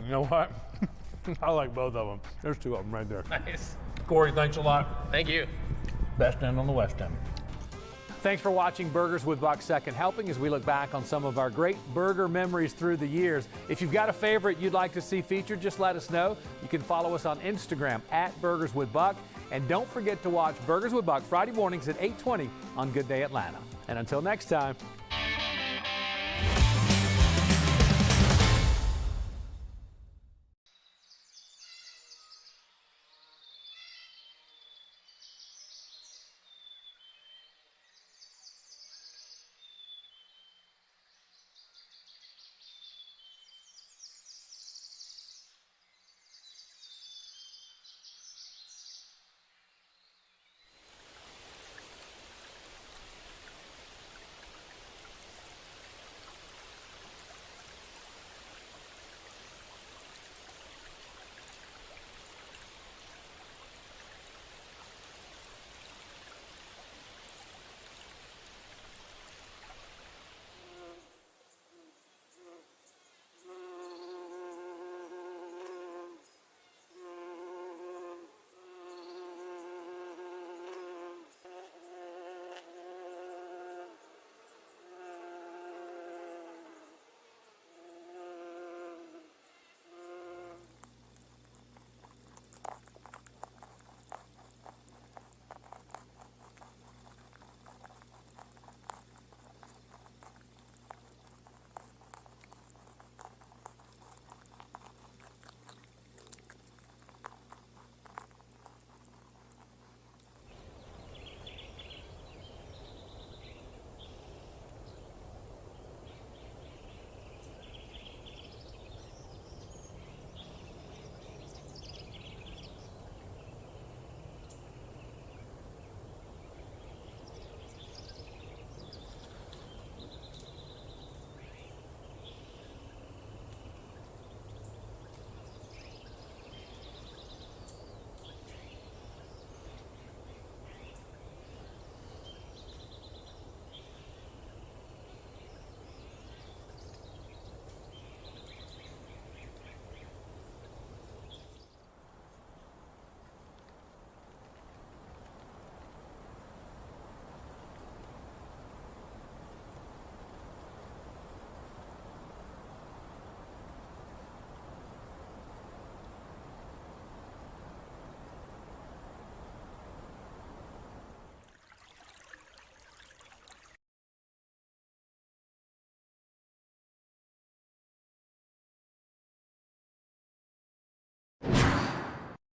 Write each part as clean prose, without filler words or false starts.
You know what? I like both of them. There's two of them right there. Nice. Corey, thanks a lot. Thank you. Best end on the West End. Thanks for watching Burgers with Buck Second Helping as we look back on some of our great burger memories through the years. If you've got a favorite you'd like to see featured, just let us know. You can follow us on Instagram at Burgers with Buck. And don't forget to watch Burgers with Buck Friday mornings at 8:20 on Good Day Atlanta. And until next time.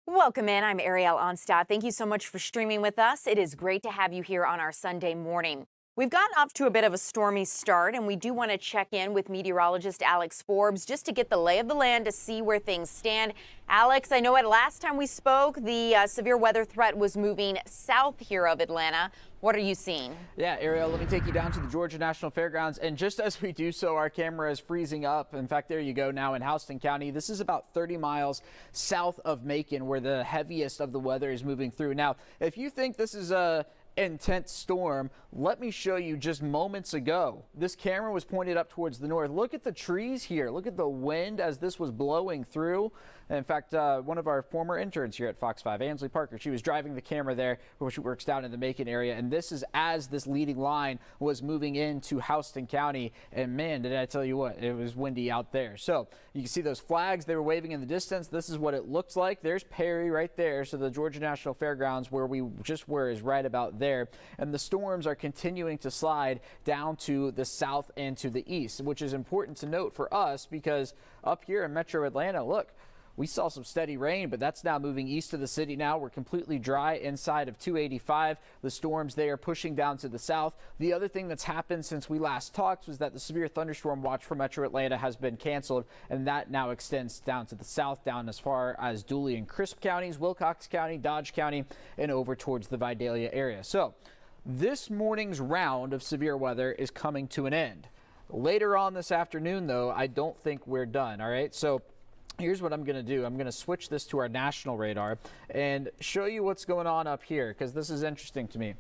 Welcome in. I'm Ariel Onstadt. Thank you so much for streaming with us. It is great to have you here on our Sunday morning. We've gotten off to a bit of a stormy start, and we do want to check in with meteorologist Alex Forbes just to get the lay of the land to see where things stand. Alex, I know at last time we spoke, the severe weather threat was moving south here of Atlanta. What are you seeing? Yeah, Ariel, let me take you down to the Georgia National Fairgrounds. And just as we do so, our camera is freezing up. In fact, there you go now in Houston County. This is about 30 miles south of Macon, where the heaviest of the weather is moving through. Now, if you think this is a intense storm, let me show you just moments ago. This camera was pointed up towards the north. Look at the trees here. Look at the wind as this was blowing through. In fact, one of our former interns here at Fox 5, Ansley Parker, she was driving the camera there, which works down in the Macon area. And this is as this leading line was moving into Houston County. And man, did I tell you what, it was windy out there. So you can see those flags they were waving in the distance. This is what it looks like. There's Perry right there. So the Georgia National Fairgrounds, where we just were, is right about there. And the storms are continuing to slide down to the south and to the east, which is important to note for us because up here in Metro Atlanta, look, we saw some steady rain, but that's now moving east of the city now. We're completely dry inside of 285. The storms there pushing down to the south. The other thing that's happened since we last talked was that the severe thunderstorm watch for Metro Atlanta has been canceled, and that now extends down to the south, down as far as Dooley and Crisp counties, Wilcox County, Dodge County, and over towards the Vidalia area. So this morning's round of severe weather is coming to an end. Later on this afternoon, though, I don't think we're done. All right, so here's what I'm going to do. I'm going to switch this to our national radar and show you what's going on up here, because this is interesting to me.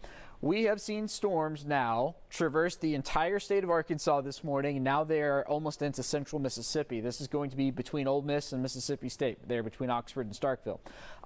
We have seen storms now traverse the entire state of Arkansas this morning, and now they're almost into central Mississippi. This is going to be between Ole Miss and Mississippi State, there between Oxford and Starkville.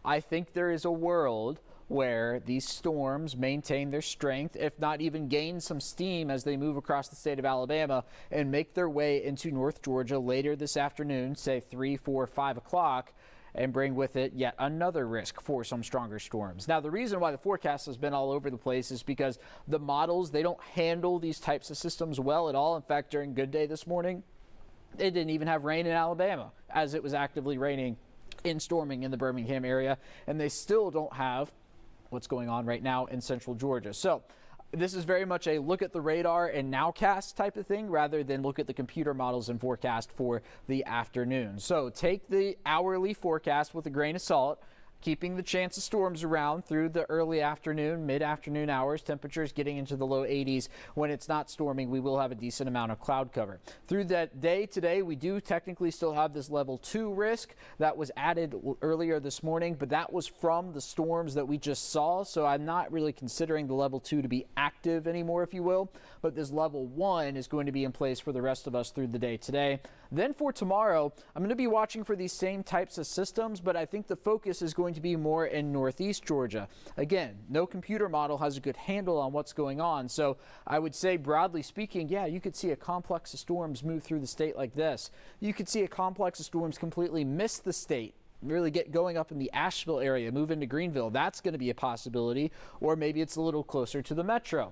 I think there is a world where these storms maintain their strength, if not even gain some steam as they move across the state of Alabama and make their way into North Georgia later this afternoon, say 3, 4, 5 o'clock. And bring with it yet another risk for some stronger storms. Now, the reason why the forecast has been all over the place is because the models, they don't handle these types of systems well at all. In fact, during Good Day this morning, it didn't even have rain in Alabama as it was actively raining and storming in the Birmingham area. And they still don't have what's going on right now in central Georgia. So this is very much a look at the radar and nowcast type of thing rather than look at the computer models and forecast for the afternoon. So take the hourly forecast with a grain of salt, keeping the chance of storms around through the early afternoon, mid-afternoon hours. Temperatures getting into the low 80s. When it's not storming, we will have a decent amount of cloud cover. Through that day today, we do technically still have this level 2 risk that was added earlier this morning, but that was from the storms that we just saw. So I'm not really considering the level 2 to be active anymore, if you will. But this level 1 is going to be in place for the rest of us through the day today. Then for tomorrow, I'm going to be watching for these same types of systems, but I think the focus is going to be more in northeast Georgia. Again, no computer model has a good handle on what's going on. So I would say, broadly speaking, yeah, you could see a complex of storms move through the state like this. You could see a complex of storms completely miss the state, really get going up in the Asheville area, move into Greenville. That's going to be a possibility. Or maybe it's a little closer to the metro.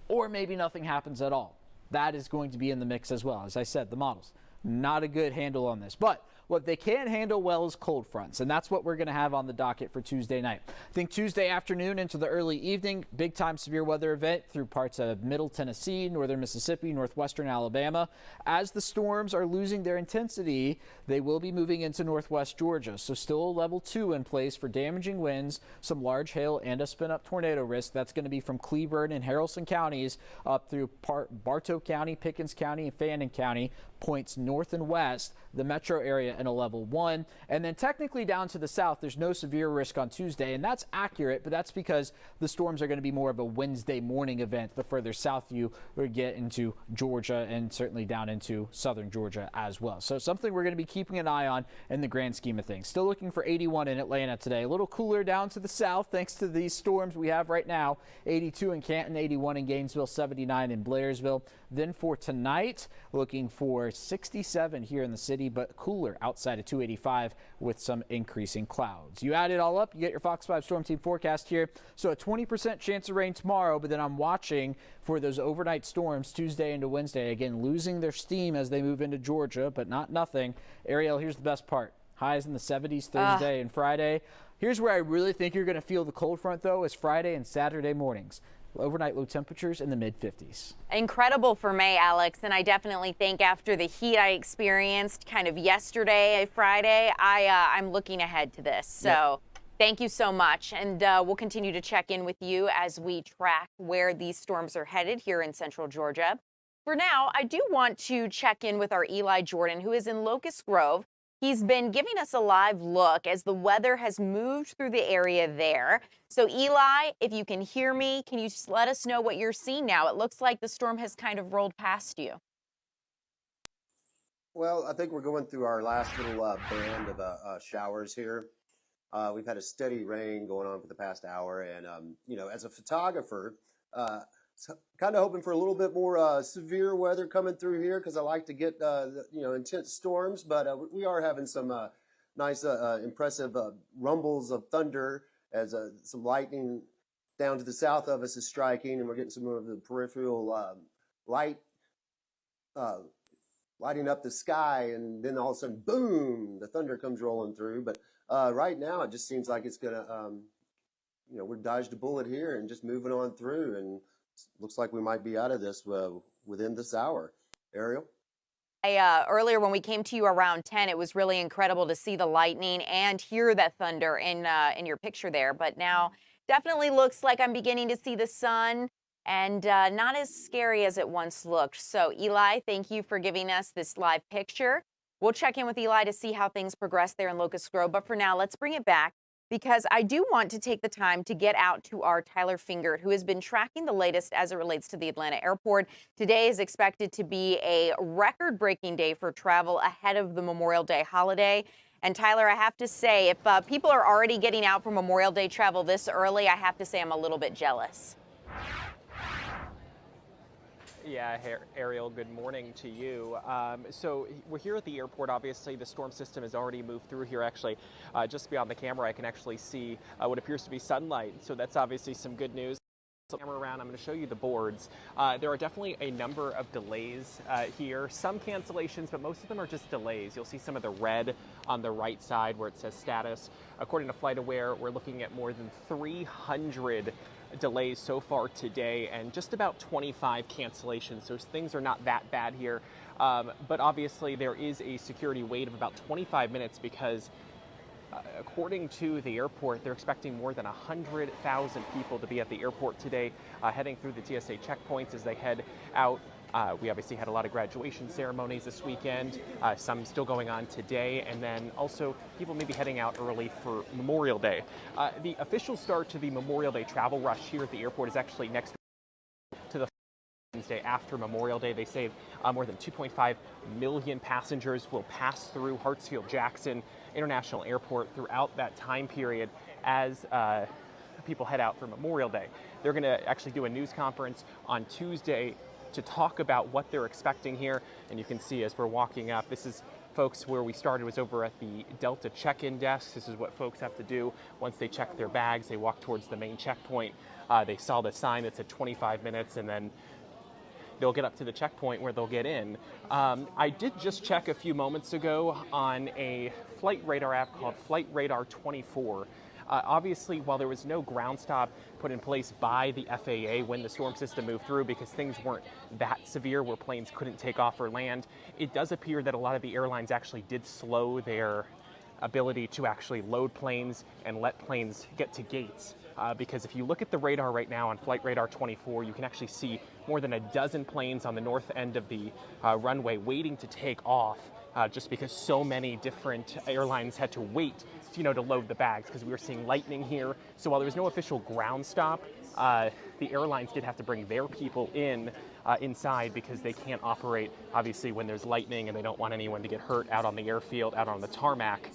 Or maybe nothing happens at all. That is going to be in the mix as well. As I said, the models, not a good handle on this. But what they can handle well is cold fronts, and that's what we're going to have on the docket for Tuesday night. I think Tuesday afternoon into the early evening, big-time severe weather event through parts of Middle Tennessee, northern Mississippi, northwestern Alabama. As the storms are losing their intensity, they will be moving into northwest Georgia. So still a level 2 in place for damaging winds, some large hail, and a spin-up tornado risk. That's going to be from Cleburne and Haralson counties up through Bartow County, Pickens County, and Fannin County. Points north and west, the metro area in a level 1. And then technically down to the south, there's no severe risk on Tuesday, and that's accurate, but that's because the storms are going to be more of a Wednesday morning event the further south you would get into Georgia and certainly down into southern Georgia as well. So something we're going to be keeping an eye on in the grand scheme of things. Still looking for 81 in Atlanta today. A little cooler down to the south thanks to these storms we have right now. 82 in Canton, 81 in Gainesville, 79 in Blairsville. Then for tonight, looking for 67 here in the city, but cooler outside of 285 with some increasing clouds. You add it all up, you get your Fox 5 Storm Team forecast here. So a 20% chance of rain tomorrow, but then I'm watching for those overnight storms Tuesday into Wednesday. Again, losing their steam as they move into Georgia, but not nothing. Ariel, here's the best part. Highs in the 70s Thursday and Friday. Here's where I really think you're going to feel the cold front, though, is Friday and Saturday mornings. Overnight low temperatures in the mid-50s. Incredible for May, Alex, and I definitely think after the heat I experienced kind of yesterday, Friday, I'm looking ahead to this. So thank you so much, and we'll continue to check in with you as we track where these storms are headed here in central Georgia. For now, I do want to check in with our Eli Jordan, who is in Locust Grove. He's been giving us a live look as the weather has moved through the area there. So, Eli, if you can hear me, can you just let us know what you're seeing now? It looks like the storm has kind of rolled past you. Well, I think we're going through our last little band of showers here. We've had a steady rain going on for the past hour. And, you know, as a photographer, kind of hoping for a little bit more severe weather coming through here because I like to get, you know, intense storms. But we are having some nice, impressive rumbles of thunder as some lightning down to the south of us is striking. And we're getting some of the peripheral light lighting up the sky. And then all of a sudden, boom, the thunder comes rolling through. But right now, it just seems like it's going to, you know, we're dodged a bullet here and just moving on through. And looks like we might be out of this within this hour. Ariel? Earlier when we came to you around 10, it was really incredible to see the lightning and hear that thunder in your picture there. But now definitely looks like I'm beginning to see the sun and not as scary as it once looked. So, Eli, thank you for giving us this live picture. We'll check in with Eli to see how things progress there in Locust Grove. But for now, let's bring it back because I do want to take the time to get out to our Tyler Fingert, who has been tracking the latest as it relates to the Atlanta airport. Today is expected to be a record-breaking day for travel ahead of the Memorial Day holiday. And Tyler, I have to say, if people are already getting out for Memorial Day travel this early, I have to say I'm a little bit jealous. Yeah, Ariel, good morning to you. So we're here at the airport. Obviously, the storm system has already moved through here. Actually, just beyond the camera, I can actually see what appears to be sunlight. So that's obviously some good news. Camera around, I'm going to show you the boards. There are definitely a number of delays here. Some cancellations, but most of them are just delays. You'll see some of the red on the right side where it says status. According to FlightAware, we're looking at more than 300 delays so far today and just about 25 cancellations. So things are not that bad here. But obviously there is a security wait of about 25 minutes because according to the airport, they're expecting more than 100,000 people to be at the airport today, heading through the TSA checkpoints as they head out. We obviously had a lot of graduation ceremonies this weekend, some still going on today, and then also people may be heading out early for Memorial Day. The official start to the Memorial Day travel rush here at the airport is actually next to the Wednesday after Memorial Day. They say more than 2.5 million passengers will pass through Hartsfield-Jackson International Airport throughout that time period as people head out for Memorial Day. They're going to actually do a news conference on Tuesday to talk about what they're expecting here. And you can see as we're walking up, this is folks where we started was over at the Delta check-in desk. This is what folks have to do once they check their bags. They walk towards the main checkpoint. They saw the sign that said 25 minutes and then they'll get up to the checkpoint where they'll get in. I did just check a few moments ago on a flight radar app called Flight Radar 24. Obviously, while there was no ground stop put in place by the FAA when the storm system moved through because things weren't that severe where planes couldn't take off or land, it does appear that a lot of the airlines actually did slow their ability to actually load planes and let planes get to gates. Because if you look at the radar right now on Flight Radar 24, you can actually see more than a dozen planes on the north end of the runway waiting to take off just because so many different airlines had to wait to load the bags because we were seeing lightning here. So while there was no official ground stop, the airlines did have to bring their people inside because they can't operate, obviously, when there's lightning and they don't want anyone to get hurt out on the airfield, out on the tarmac.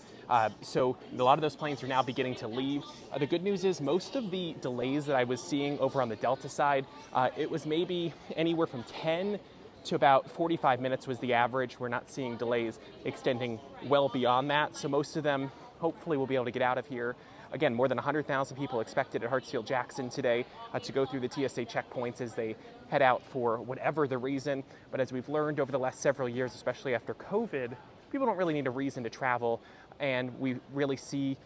So a lot of those planes are now beginning to leave. The good news is most of the delays that I was seeing over on the Delta side, it was maybe anywhere from 10 to about 45 minutes was the average. We're not seeing delays extending well beyond that. So most of them hopefully will be able to get out of here. Again, more than 100,000 people expected at Hartsfield-Jackson today to go through the TSA checkpoints as they head out for whatever the reason. But as we've learned over the last several years, especially after COVID, people don't really need a reason to travel. And we really see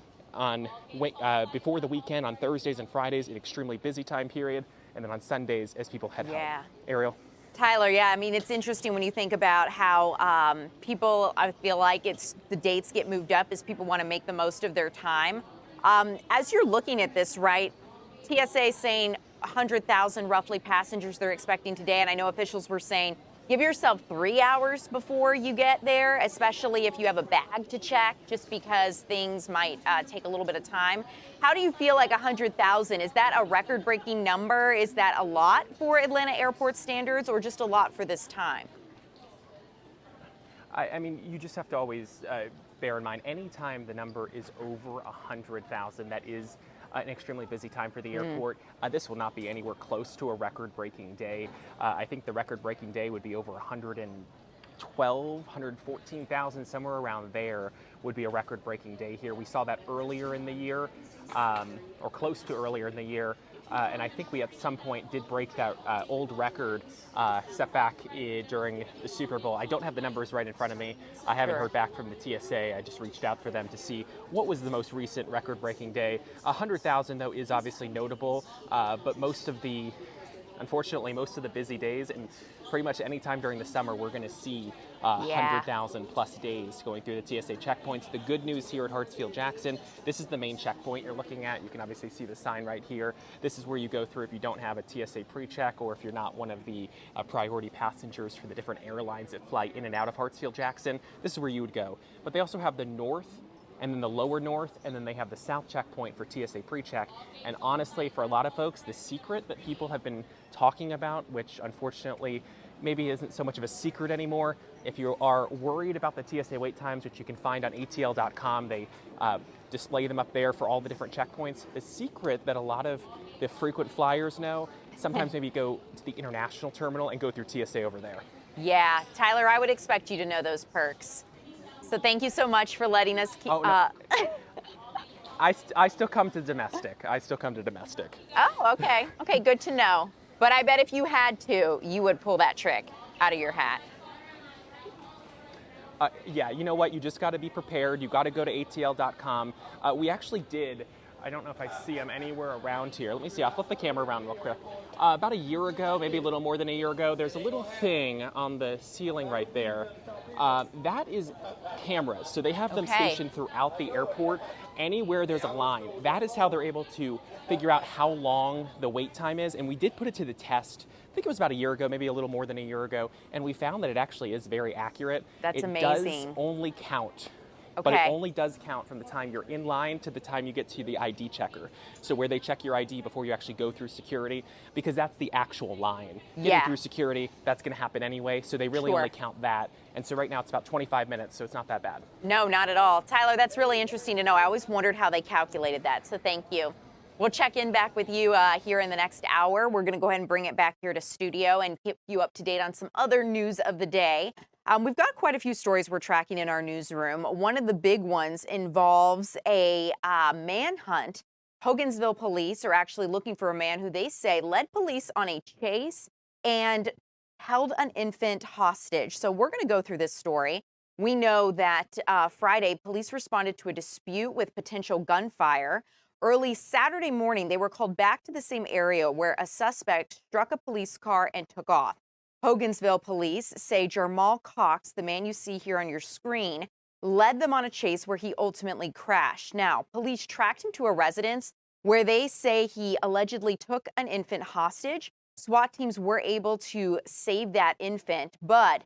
before the weekend, on Thursdays and Fridays, an extremely busy time period. And then on Sundays, as people head home. Ariel? Tyler, yeah, I mean, it's interesting when you think about how people, I feel like the dates get moved up as people want to make the most of their time. As you're looking at this, right, TSA saying 100,000 roughly passengers they're expecting today, and I know officials were saying give yourself 3 hours before you get there, especially if you have a bag to check, just because things might take a little bit of time. How do you feel like 100,000? Is that a record-breaking number? Is that a lot for Atlanta airport standards or just a lot for this time? I mean, you just have to always bear in mind, anytime the number is over 100,000, that is an extremely busy time for the airport. This will not be anywhere close to a record-breaking day. I think the record-breaking day would be over 114,000, somewhere around there would be a record-breaking day here. We saw that earlier in the year, or close to earlier in the year. And I think we at some point did break that old record set back during the Super Bowl. I don't have the numbers right in front of me. I haven't heard back from the TSA. I just reached out for them to see what was the most recent record-breaking day. 100,000, though, is obviously notable, but unfortunately, most of the busy days, and pretty much any time during the summer, we're going to see 100,000 plus days going through the TSA checkpoints. The good news here at Hartsfield-Jackson, this is the main checkpoint you're looking at. You can obviously see the sign right here. This is where you go through if you don't have a TSA pre-check or if you're not one of the priority passengers for the different airlines that fly in and out of Hartsfield-Jackson. This is where you would go. But they also have the north and then the lower north, and then they have the south checkpoint for TSA PreCheck. And honestly, for a lot of folks, the secret that people have been talking about, which unfortunately maybe isn't so much of a secret anymore, if you are worried about the TSA wait times, which you can find on ATL.com, they display them up there for all the different checkpoints. The secret that a lot of the frequent flyers know, sometimes maybe go to the international terminal and go through TSA over there. Yeah, Tyler, I would expect you to know those perks. So thank you so much for letting us keep. Oh, no. I still come to domestic. Oh, okay. Okay, good to know. But I bet if you had to, you would pull that trick out of your hat. Yeah, you know what? You just got to be prepared. You got to go to ATL.com. We actually did. I don't know if I see them anywhere around here. Let me see. I'll flip the camera around real quick. About a year ago, maybe a little more than a year ago, there's a little thing on the ceiling right there. That is cameras. So they have them stationed throughout the airport. Anywhere there's a line, that is how they're able to figure out how long the wait time is. And we did put it to the test. I think it was about a year ago, maybe a little more than a year ago. And we found that it actually is very accurate. That's amazing. It does only count. But it only does count from the time you're in line to the time you get to the ID checker. So where they check your ID before you actually go through security, because that's the actual line. Getting through security, that's going to happen anyway. So they really only count that. And so right now it's about 25 minutes, so it's not that bad. No, not at all. Tyler, that's really interesting to know. I always wondered how they calculated that. So thank you. We'll check in back with you here in the next hour. We're going to go ahead and bring it back here to studio and keep you up to date on some other news of the day. We've got quite a few stories we're tracking in our newsroom. One of the big ones involves a manhunt. Hogansville police are actually looking for a man who they say led police on a chase and held an infant hostage. So we're going to go through this story. We know that Friday, police responded to a dispute with potential gunfire. Early Saturday morning, they were called back to the same area where a suspect struck a police car and took off. Hogansville police say Jermal Cox, the man you see here on your screen, led them on a chase where he ultimately crashed. Now, police tracked him to a residence where they say he allegedly took an infant hostage. SWAT teams were able to save that infant, but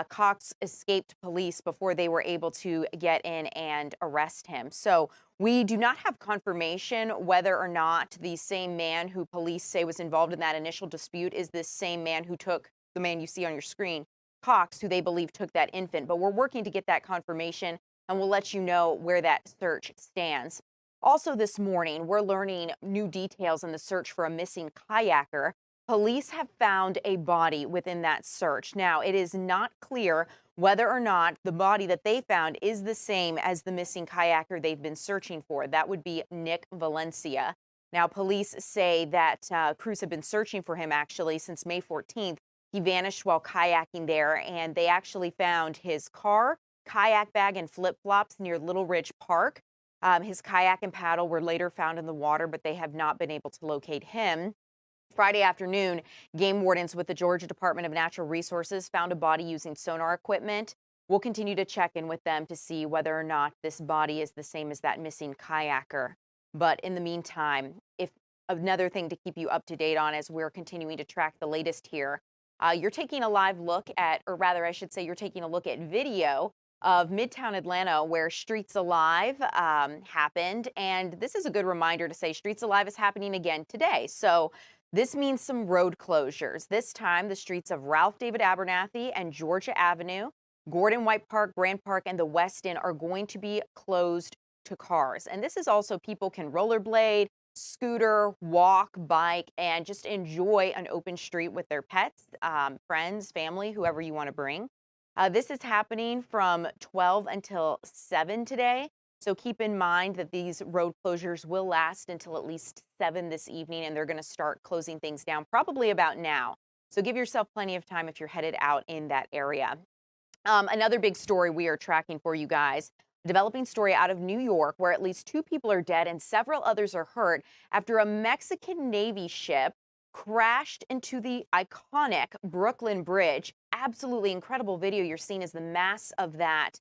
Cox escaped police before they were able to get in and arrest him. So we do not have confirmation whether or not the same man who police say was involved in that initial dispute is this same man who took the man you see on your screen, Cox, who they believe took that infant. But we're working to get that confirmation, and we'll let you know where that search stands. Also this morning, we're learning new details in the search for a missing kayaker. Police have found a body within that search. Now, it is not clear whether or not the body that they found is the same as the missing kayaker they've been searching for. That would be Nick Valencia. Now, police say that crews have been searching for him actually since May 14th. He vanished while kayaking there, and they actually found his car, kayak bag, and flip-flops near Little Ridge Park. His kayak and paddle were later found in the water, but they have not been able to locate him. Friday afternoon, game wardens with the Georgia Department of Natural Resources found a body using sonar equipment. We'll continue to check in with them to see whether or not this body is the same as that missing kayaker. But in the meantime, if another thing to keep you up to date on as we're continuing to track the latest here, you're taking a live look at, or rather I should say you're taking a look at video of Midtown Atlanta where Streets Alive happened. And this is a good reminder to say Streets Alive is happening again today. So this means some road closures. This time, the streets of Ralph David Abernathy and Georgia Avenue, Gordon White Park, Grand Park, and the West End are going to be closed to cars. And this is also people can rollerblade, scooter, walk, bike, and just enjoy an open street with their pets, friends, family, whoever you want to bring. This is happening from 12 until 7 today. So keep in mind that these road closures will last until at least 7 this evening, and they're going to start closing things down probably about now. So give yourself plenty of time if you're headed out in that area. Another big story we are tracking for you guys, a developing story out of New York where at least 2 people are dead and several others are hurt after a Mexican Navy ship crashed into the iconic Brooklyn Bridge. Absolutely incredible video you're seeing as the mass of that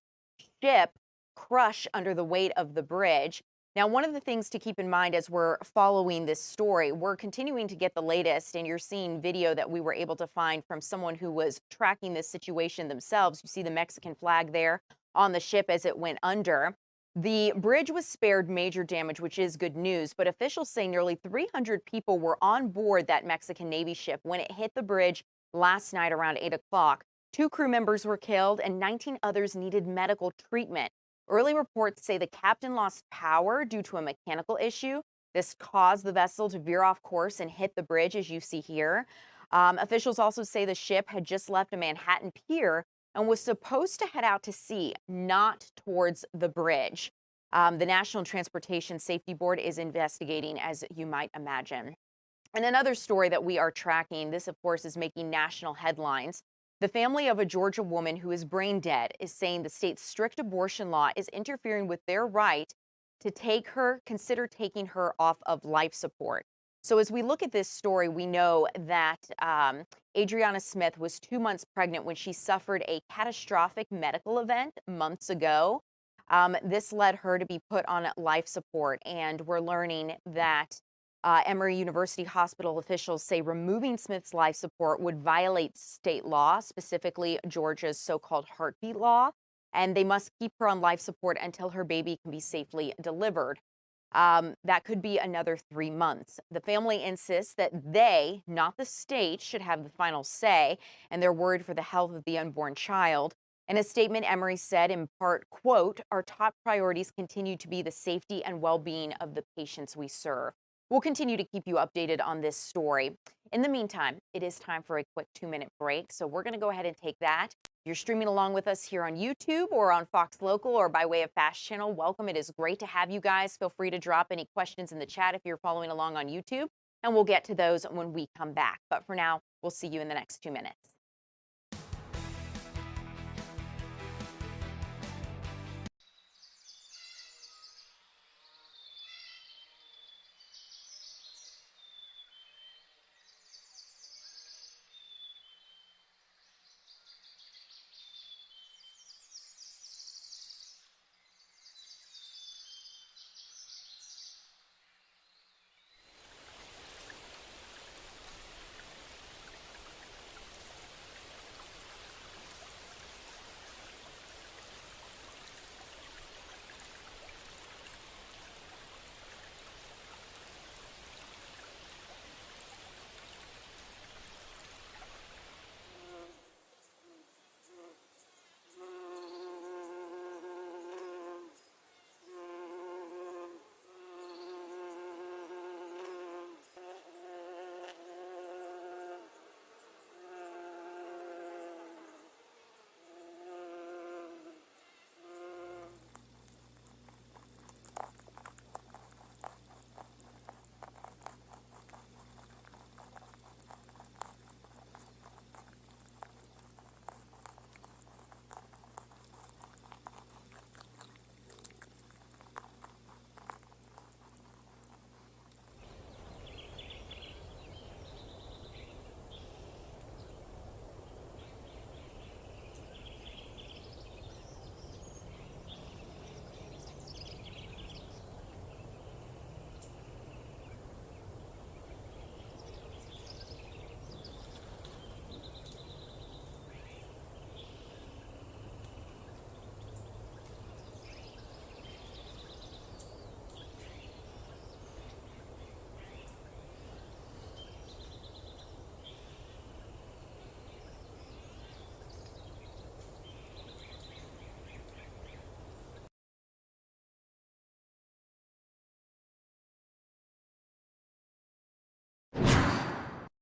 ship crush under the weight of the bridge. Now, one of the things to keep in mind as we're following this story, we're continuing to get the latest, and you're seeing video that we were able to find from someone who was tracking this situation themselves. You see the Mexican flag there on the ship as it went under. The bridge was spared major damage, which is good news, but officials say nearly 300 people were on board that Mexican Navy ship when it hit the bridge last night around 8 o'clock. 2 crew members were killed and 19 others needed medical treatment. Early reports say the captain lost power due to a mechanical issue. This caused the vessel to veer off course and hit the bridge, as you see here. Officials also say the ship had just left a Manhattan pier and was supposed to head out to sea, not towards the bridge. The National Transportation Safety Board is investigating, as you might imagine. And another story that we are tracking, this, of course, is making national headlines. The family of a Georgia woman who is brain dead is saying the state's strict abortion law is interfering with their right to consider taking her off of life support. So as we look at this story, we know that Adriana Smith was 2 months pregnant when she suffered a catastrophic medical event months ago. This led her to be put on life support, and we're learning that Emory University Hospital officials say removing Smith's life support would violate state law, specifically Georgia's so-called heartbeat law, and they must keep her on life support until her baby can be safely delivered. That could be another 3 months. The family insists that they, not the state, should have the final say, and they're worried for the health of the unborn child. In a statement, Emory said, in part, quote, "Our top priorities continue to be the safety and well-being of the patients we serve." We'll continue to keep you updated on this story. In the meantime, it is time for a quick 2-minute break, so we're going to go ahead and take that. If you're streaming along with us here on YouTube or on Fox Local or by way of Fast Channel, welcome. It is great to have you guys. Feel free to drop any questions in the chat if you're following along on YouTube, and we'll get to those when we come back. But for now, we'll see you in the next 2 minutes.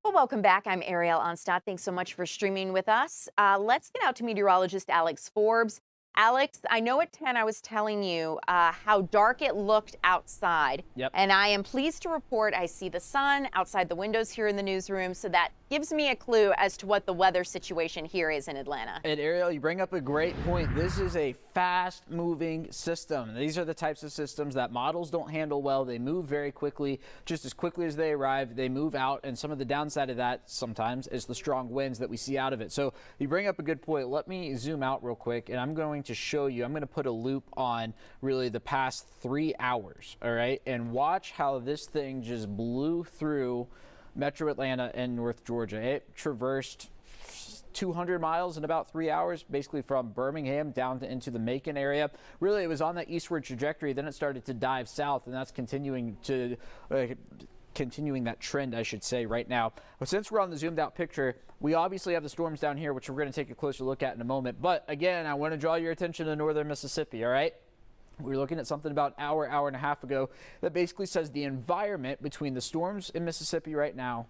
Well, welcome back. I'm Ariel Onstadt. Thanks so much for streaming with us. Let's get out to meteorologist Alex Forbes. Alex, I know at 10 I was telling you how dark it looked outside. Yep. And I am pleased to report I see the sun outside the windows here in the newsroom. So that gives me a clue as to what the weather situation here is in Atlanta. And Ariel, you bring up a great point. This is a fast-moving system. These are the types of systems that models don't handle well. They move very quickly. Just as quickly as they arrive, they move out. And some of the downside of that sometimes is the strong winds that we see out of it. So you bring up a good point. Let me zoom out real quick, and I'm going to show you. I'm going to put a loop on really the past 3 hours, all right? And watch how this thing just blew through Metro Atlanta and North Georgia. It traversed 200 miles in about 3 hours, basically from Birmingham down into the Macon area. Really, it was on that eastward trajectory. Then it started to dive south, and that's continuing that trend, I should say, right now. But since we're on the zoomed out picture, we obviously have the storms down here, which we're going to take a closer look at in a moment. But again, I want to draw your attention to northern Mississippi, all right? We were looking at something about an hour and a half ago that basically says the environment between the storms in Mississippi right now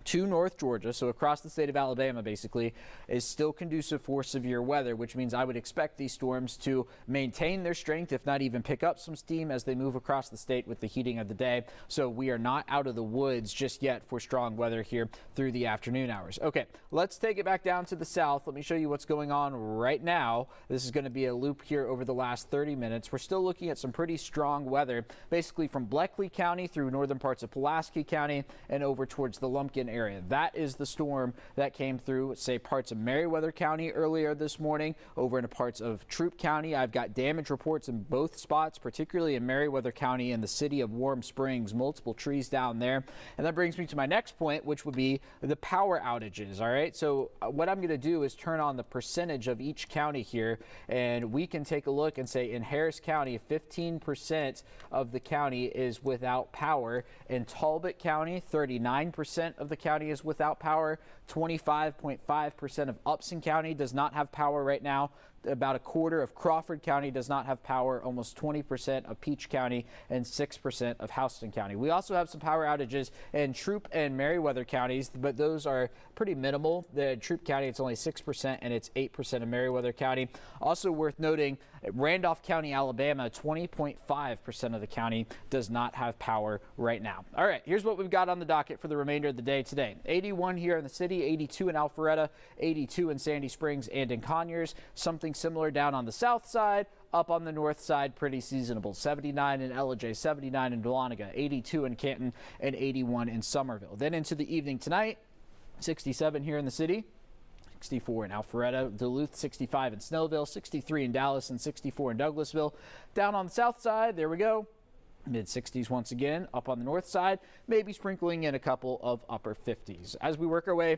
to North Georgia, so across the state of Alabama basically, is still conducive for severe weather, which means I would expect these storms to maintain their strength, if not even pick up some steam as they move across the state with the heating of the day. So we are not out of the woods just yet for strong weather here through the afternoon hours. Okay, let's take it back down to the south. Let me show you what's going on right now. This is going to be a loop here over the last 30 minutes. We're still looking at some pretty strong weather, basically from Bleckley County through northern parts of Pulaski County and over towards the Lumpkin area. That is the storm that came through, say, parts of Meriwether County earlier this morning, over into parts of Troup County. I've got damage reports in both spots, particularly in Meriwether County and the city of Warm Springs, multiple trees down there. And that brings me to my next point, which would be the power outages. All right, so what I'm going to do is turn on the percentage of each county here, and we can take a look and say in Harris County, 15% of the county is without power. In Talbot County, 39% of the county is without power. 25.5% of Upson County does not have power right now. About a quarter of Crawford County does not have power, almost 20% of Peach County, and 6% of Houston County. We also have some power outages in Troup and Meriwether counties, but those are pretty minimal. The Troup County, it's only 6%, and it's 8% of Meriwether County. Also worth noting, Randolph County, Alabama, 20.5% of the county does not have power right now. All right, here's what we've got on the docket for the remainder of the day today. 81 here in the city, 82 in Alpharetta, 82 in Sandy Springs and in Conyers. Something similar down on the south side. Up on the north side, pretty seasonable. 79 in Ellijay, 79 in Dahlonega, 82 in Canton, and 81 in Somerville. Then into the evening tonight, 67 here in the city. 64 in Alpharetta, Duluth, 65 in Snellville, 63 in Dallas, and 64 in Douglasville. Down on the south side, there we go. Mid-60s once again. Up on the north side, maybe sprinkling in a couple of upper 50s. As we work our way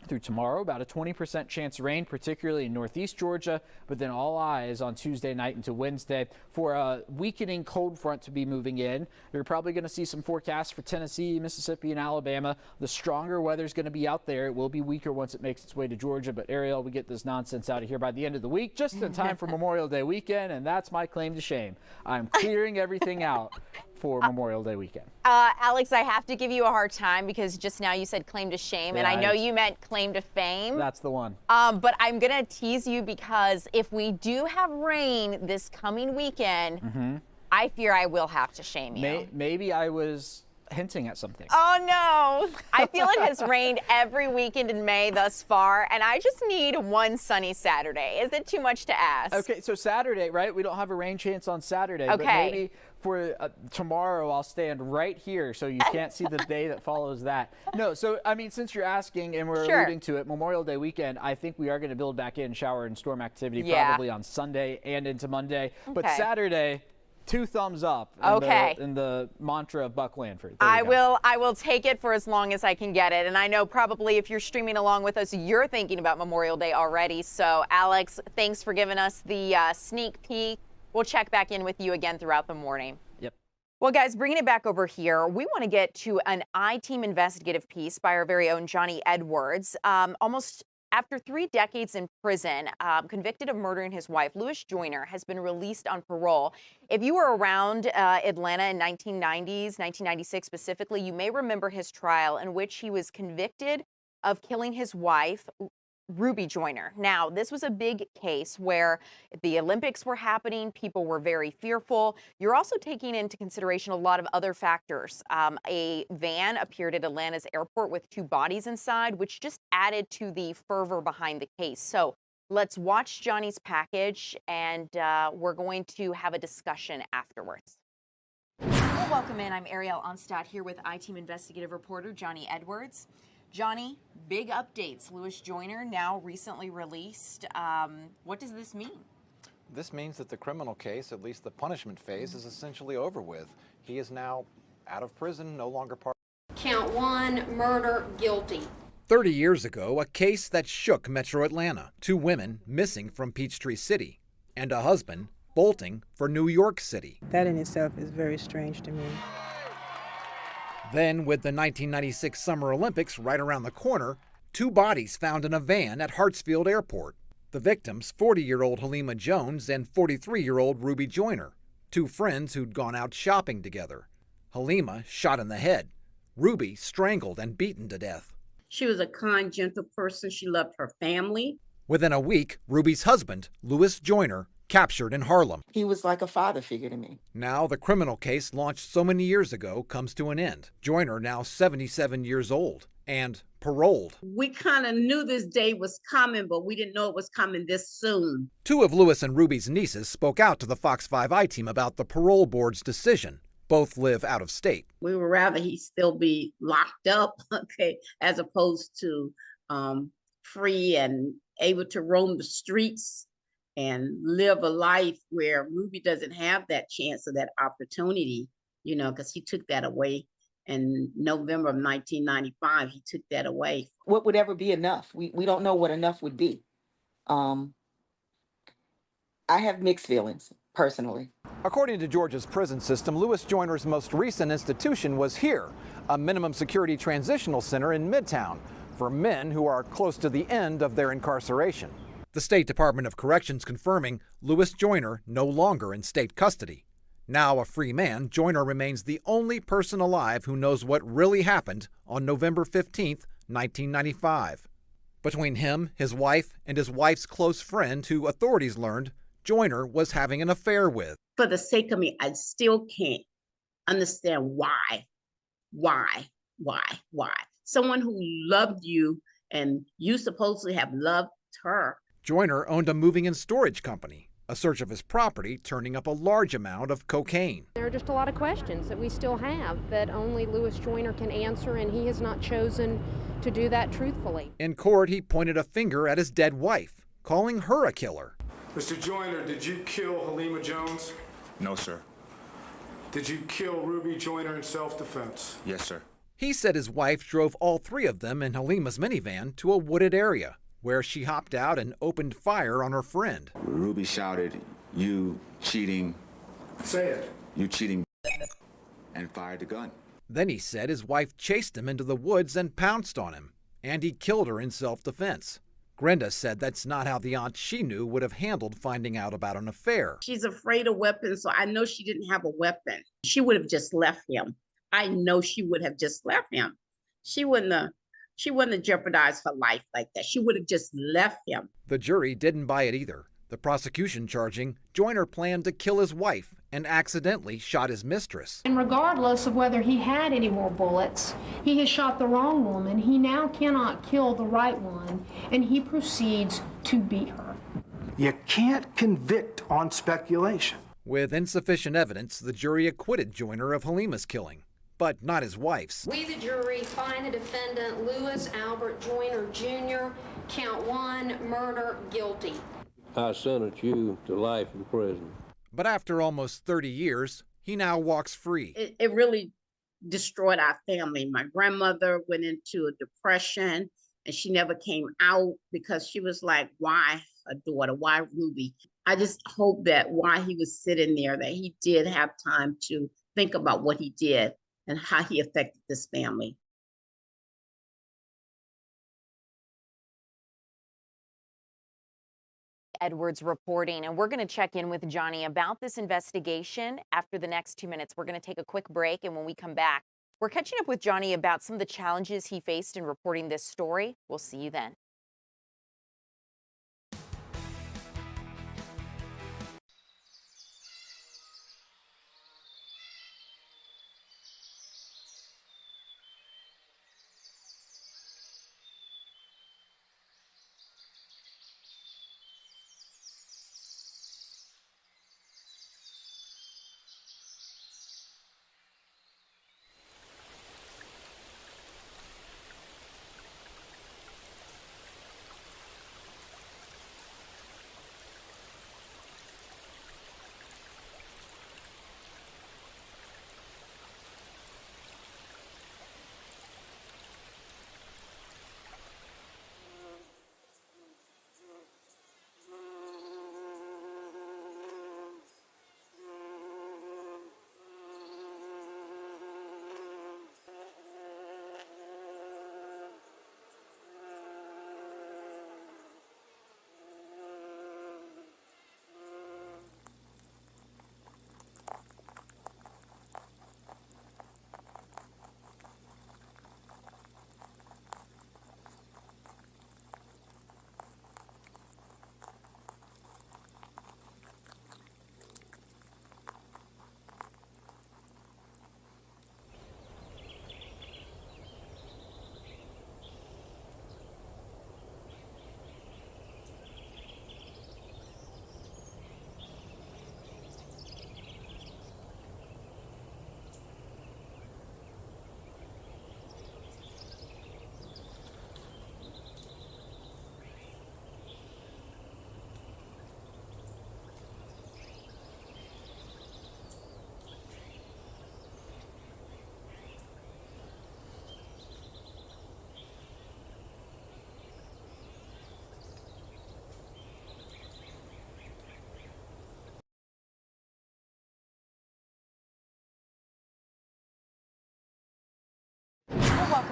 through tomorrow, about a 20% chance of rain, particularly in northeast Georgia, but then all eyes on Tuesday night into Wednesday for a weakening cold front to be moving in. You're probably going to see some forecasts for Tennessee, Mississippi, and Alabama. The stronger weather is going to be out there. It will be weaker once it makes its way to Georgia, but Ariel, we get this nonsense out of here by the end of the week, just in time for Memorial Day weekend, and that's my claim to shame. I'm clearing everything out for Memorial Day weekend. Alex, I have to give you a hard time because just now you said claim to shame, and I know you meant claim to fame. That's the one. But I'm going to tease you because if we do have rain this coming weekend, I fear I will have to shame you. Maybe I was hinting at something. Oh, no. I feel it has rained every weekend in May thus far, and I just need one sunny Saturday. Is it too much to ask? Okay, so Saturday, right? We don't have a rain chance on Saturday. Okay. But maybe for tomorrow, I'll stand right here so you can't see the day that follows that. No, so, I mean, since you're asking and we're alluding to it, Memorial Day weekend, I think we are going to build back in shower and storm activity probably on Sunday and into Monday. But Saturday, 2 thumbs up in the mantra of Buck Lanford. I will take it for as long as I can get it. And I know probably if you're streaming along with us, you're thinking about Memorial Day already. So, Alex, thanks for giving us the sneak peek. We'll check back in with you again throughout the morning. Yep. Well, guys, bringing it back over here, we want to get to an I-Team investigative piece by our very own Johnny Edwards. Almost after 3 decades in prison, convicted of murdering his wife, Louis Joyner has been released on parole. If you were around Atlanta in 1990s, 1996 specifically, you may remember his trial in which he was convicted of killing his wife, Ruby Joyner. Now, this was a big case where the Olympics were happening. People were very fearful. You're also taking into consideration a lot of other factors. A van appeared at Atlanta's airport with 2 bodies inside, which just added to the fervor behind the case. So let's watch Johnny's package, and we're going to have a discussion afterwards. Well, welcome in. I'm Ariel Onstadt here with I-Team investigative reporter Johnny Edwards. Johnny, big updates. Louis Joyner now recently released. What does this mean? This means that the criminal case, at least the punishment phase, is essentially over with. He is now out of prison, no longer part. Count 1, murder, guilty. 30 years ago, a case that shook Metro Atlanta. 2 women missing from Peachtree City, and a husband bolting for New York City. That in itself is very strange to me. Then, with the 1996 Summer Olympics right around the corner, 2 bodies found in a van at Hartsfield Airport. The victims, 40-year-old Halima Jones and 43-year-old Ruby Joyner, 2 friends who'd gone out shopping together. Halima shot in the head, Ruby strangled and beaten to death. She was a kind, gentle person. She loved her family. Within a week, Ruby's husband, Louis Joyner, captured in Harlem. He was like a father figure to me. Now, the criminal case launched so many years ago comes to an end. Joyner, now 77 years old, and paroled. We kind of knew this day was coming, but we didn't know it was coming this soon. 2 of Louis and Ruby's nieces spoke out to the Fox 5i team about the parole board's decision. Both live out of state. We would rather he still be locked up, okay, as opposed to free and able to roam the streets and live a life where Ruby doesn't have that chance or that opportunity, you know, because he took that away in November of 1995. He took that away. What would ever be enough? We don't know what enough would be. I have mixed feelings, personally. According to Georgia's prison system, Louis Joyner's most recent institution was here, a minimum security transitional center in Midtown for men who are close to the end of their incarceration. The State Department of Corrections confirming Louis Joyner no longer in state custody. Now a free man, Joyner remains the only person alive who knows what really happened on November 15th, 1995. Between him, his wife, and his wife's close friend, who authorities learned Joyner was having an affair with. For the sake of me, I still can't understand why. Someone who loved you and you supposedly have loved her. Joyner owned a moving and storage company. A search of his property turning up a large amount of cocaine. There are just a lot of questions that we still have that only Louis Joyner can answer, and he has not chosen to do that truthfully. In court, he pointed a finger at his dead wife, calling her a killer. Mr. Joyner, did you kill Halima Jones? No, sir. Did you kill Ruby Joyner in self-defense? Yes, sir. He said his wife drove all 3 of them in Halima's minivan to a wooded area, where she hopped out and opened fire on her friend. Ruby shouted, "You cheating." Say it. "You cheating," and fired the gun. Then he said his wife chased him into the woods and pounced on him, and he killed her in self-defense. Grenda said that's not how the aunt she knew would have handled finding out about an affair. She's afraid of weapons, so I know she didn't have a weapon. She would have just left him. I know she would have just left him. She wouldn't have jeopardized her life like that. She would have just left him. The jury didn't buy it either. The prosecution charging Joyner planned to kill his wife and accidentally shot his mistress. And regardless of whether he had any more bullets, he has shot the wrong woman. He now cannot kill the right one, and he proceeds to beat her. You can't convict on speculation. With insufficient evidence, the jury acquitted Joyner of Halima's killing, but not his wife's. We, the jury, find the defendant Louis Albert Joyner Jr., count 1, murder, guilty. I sentence you to life in prison. But after almost 30 years, he now walks free. It really destroyed our family. My grandmother went into a depression, and she never came out because she was like, why a daughter? Why Ruby? I just hope that while he was sitting there, that he did have time to think about what he did and how he affected this family. Edwards reporting, and we're going to check in with Johnny about this investigation after the next 2 minutes. We're going to take a quick break, and when we come back, we're catching up with Johnny about some of the challenges he faced in reporting this story. We'll see you then.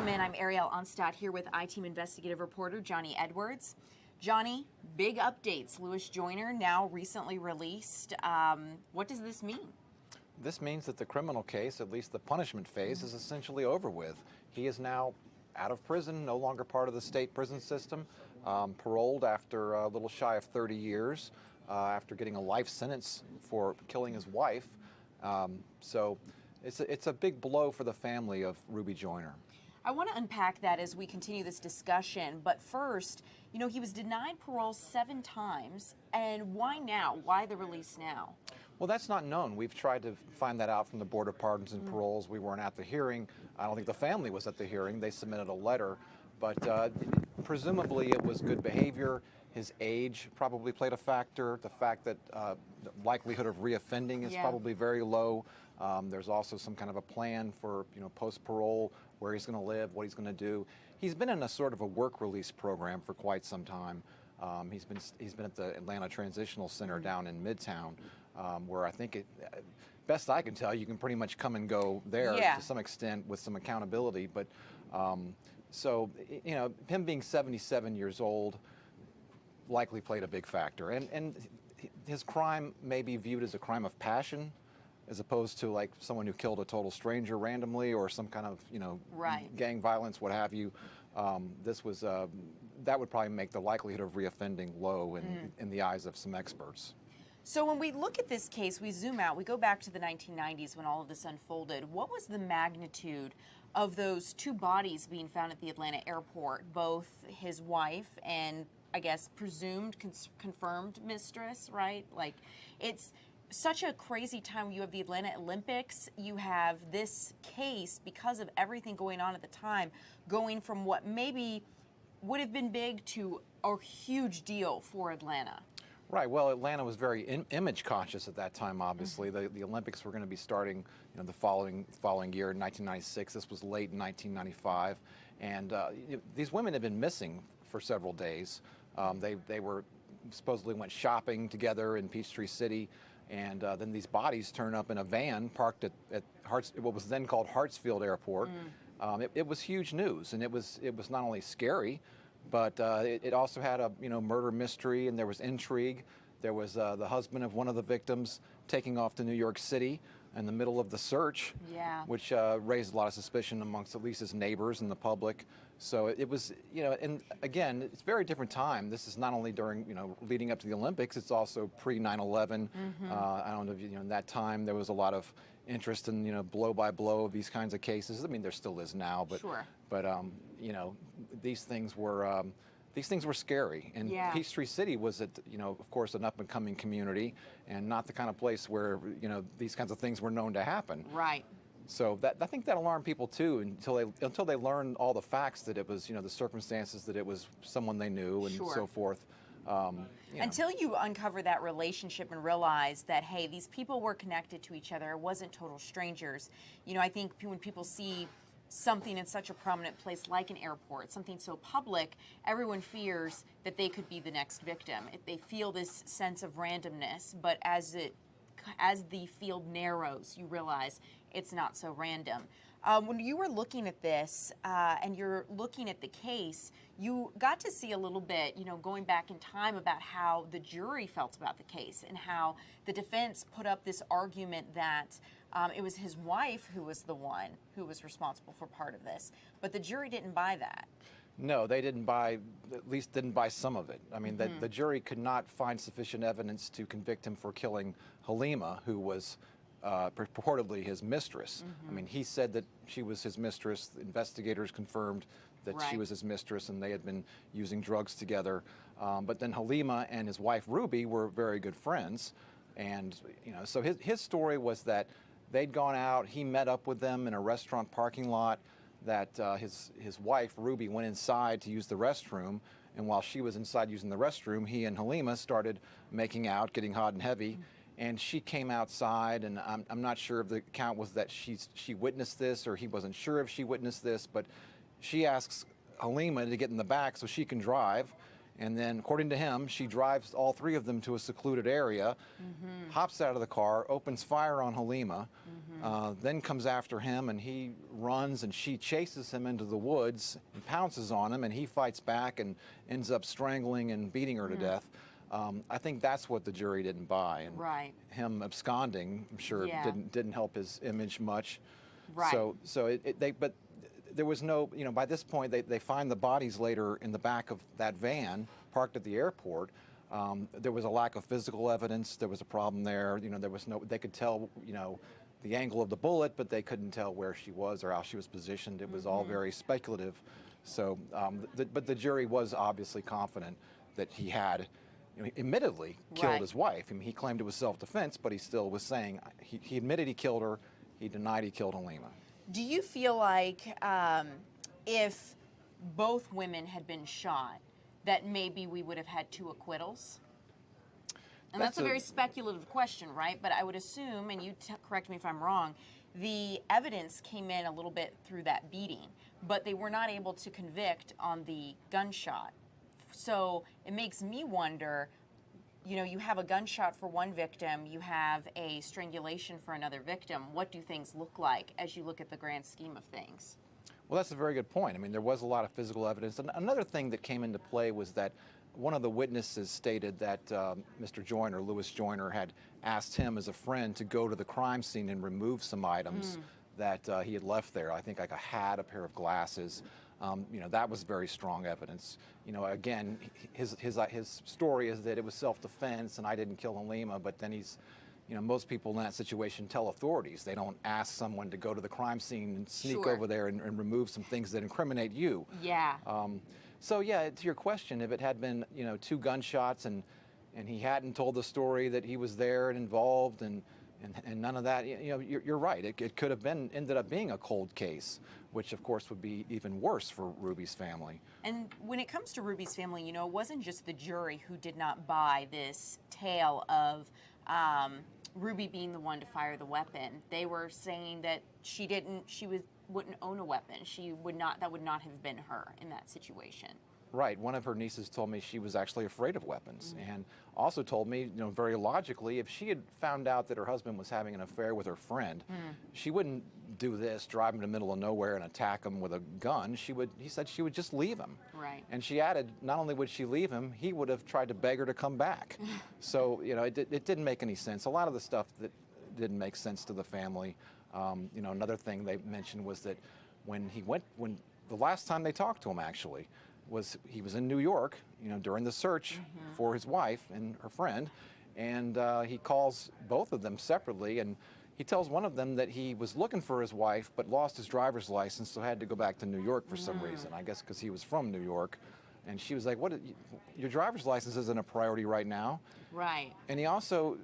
Welcome in. I'm Ariel Onstadt here with I-Team investigative reporter Johnny Edwards. Johnny, big updates. Louis Joyner now recently released. What does this mean? This means that the criminal case, at least the punishment phase, is essentially over with. He is now out of prison, no longer part of the state prison system, paroled after a little shy of 30 years, after getting a life sentence for killing his wife. So it's a big blow for the family of Ruby Joyner. I want to unpack that as we continue this discussion, but first, you know, he was denied parole 7 times, and why now? Why the release now? Well, that's not known. We've tried to find that out from the Board of Pardons and Paroles. We weren't at the hearing. I don't think the family was at the hearing. They submitted a letter, but presumably it was good behavior. His age probably played a factor. The fact that the likelihood of reoffending is probably very low. There's also some kind of a plan for, you know, post-parole, where he's going to live, what he's going to do. He's been in a sort of a work release program for quite some time. He's been at the Atlanta Transitional Center down in Midtown, where I think, best I can tell, you can pretty much come and go there to some extent with some accountability. But so, you know, him being 77 years old likely played a big factor. And his crime may be viewed as a crime of passion, as opposed to like someone who killed a total stranger randomly or some kind of, you know, gang violence, what have you. This was, that would probably make the likelihood of reoffending low in the eyes of some experts. So when we look at this case, we zoom out, we go back to the 1990s when all of this unfolded. What was the magnitude of those 2 bodies being found at the Atlanta airport, both his wife and, I guess, presumed confirmed mistress, right? Like, it's such a crazy time. You have the Atlanta Olympics, you have this case, because of everything going on at the time, going from what maybe would have been big to a huge deal for Atlanta. Right. Well, Atlanta was very image conscious at that time. Obviously, the Olympics were going to be starting, you know, the following year in 1996. This was late in 1995, and these women had been missing for several days. They were supposedly went shopping together in Peachtree City. And then these bodies turn up in a van parked at what was then called Hartsfield Airport. It was huge news, and it was not only scary, but it also had a, you know, murder mystery, and there was intrigue. There was the husband of one of the victims taking off to New York City in the middle of the search, which raised a lot of suspicion amongst at least his neighbors and the public. So it was, you know, and again, it's a very different time. This is not only during, you know, leading up to the Olympics, it's also pre-9/11. I don't know if you know, in that time there was a lot of interest in, you know, blow by blow of these kinds of cases. I mean, there still is now, but you know, these things were scary. And Peachtree City was, you know, of course, an up-and-coming community, and not the kind of place where, you know, these kinds of things were known to happen. Right. So I think that alarmed people too, until they learned all the facts, that it was, you know, the circumstances, that it was someone they knew and so forth. Until you uncover that relationship and realize that, hey, these people were connected to each other, it wasn't total strangers. You know, I think when people see something in such a prominent place like an airport, something so public, everyone fears that they could be the next victim. If they feel this sense of randomness, but as the field narrows, you realize it's not so random. When you were looking at this and you're looking at the case, you got to see a little bit, you know, going back in time, about how the jury felt about the case, and how the defense put up this argument that it was his wife who was the one who was responsible for part of this. But the jury didn't buy that. No, they didn't buy, at least didn't buy some of it. I mean, the jury could not find sufficient evidence to convict him for killing Halima, who was purportedly his mistress. I mean, he said that she was his mistress. The investigators confirmed that she was his mistress, and they had been using drugs together. But then Halima and his wife Ruby were very good friends, and you know, so his story was that they'd gone out. He met up with them in a restaurant parking lot. That his wife Ruby went inside to use the restroom, and while she was inside using the restroom, he and Halima started making out, getting hot and heavy. And she came outside, and I'm not sure if the account was that she witnessed this, or he wasn't sure if she witnessed this, but she asks Halima to get in the back so she can drive, And then, according to him, she drives all 3 of them to a secluded area, hops out of the car, opens fire on Halima, then comes after him, and he runs, and she chases him into the woods and pounces on him, and he fights back and ends up strangling and beating her to death. I think that's what the jury didn't buy, and him absconding, I'm sure, didn't help his image much. But there was no, by this point, they find the bodies later in the back of that van parked at the airport. There was a lack of physical evidence. There was a problem there. There was no, they could tell, the angle of the bullet, but they couldn't tell where she was or how she was positioned. It was all very speculative. So, but the jury was obviously confident that he had, admittedly killed his wife. I mean, he claimed it was self-defense, but he still was saying, he admitted he killed her. He denied he killed Halima. Do you feel like if both women had been shot, that maybe we would have had 2 acquittals? And that's a very speculative question, right? But I would assume, and you correct me if I'm wrong, the evidence came in a little bit through that beating, but they were not able to convict on the gunshot. So it makes me wonder, you have a gunshot for one victim, you have a strangulation for another victim. What do things look like as you look at the grand scheme of things? Well, that's a very good point. I mean, there was a lot of physical evidence. And another thing that came into play was that one of the witnesses stated that Mr. Joyner, Louis Joyner, had asked him as a friend to go to the crime scene and remove some items that he had left there. I think like a hat, a pair of glasses. That was very strong evidence. Again, his story is that it was self-defense and I didn't kill Halima, but then he's, most people in that situation tell authorities. They don't ask someone to go to the crime scene and sneak over there and remove some things that incriminate you. Yeah. So yeah, to your question, if it had been, 2 gunshots and he hadn't told the story that he was there and involved and none of that, you're right. It could have ended up being a cold case, which of course would be even worse for Ruby's family. And when it comes to Ruby's family, it wasn't just the jury who did not buy this tale of Ruby being the one to fire the weapon. They were saying that wouldn't own a weapon. That would not have been her in that situation. Right. One of her nieces told me she was actually afraid of weapons, and also told me, very logically, if she had found out that her husband was having an affair with her friend, she wouldn't do this, drive him to the middle of nowhere and attack him with a gun. He said she would just leave him. Right. And she added, not only would she leave him, he would have tried to beg her to come back. So, it didn't make any sense. A lot of the stuff that didn't make sense to the family. Another thing they mentioned was that when the last time they talked to him actually, he was in New York, during the search for his wife and her friend, and he calls both of them separately, and he tells one of them that he was looking for his wife but lost his driver's license, so had to go back to New York for some reason, I guess because he was from New York. And she was like, your driver's license isn't a priority right now. Right. And he also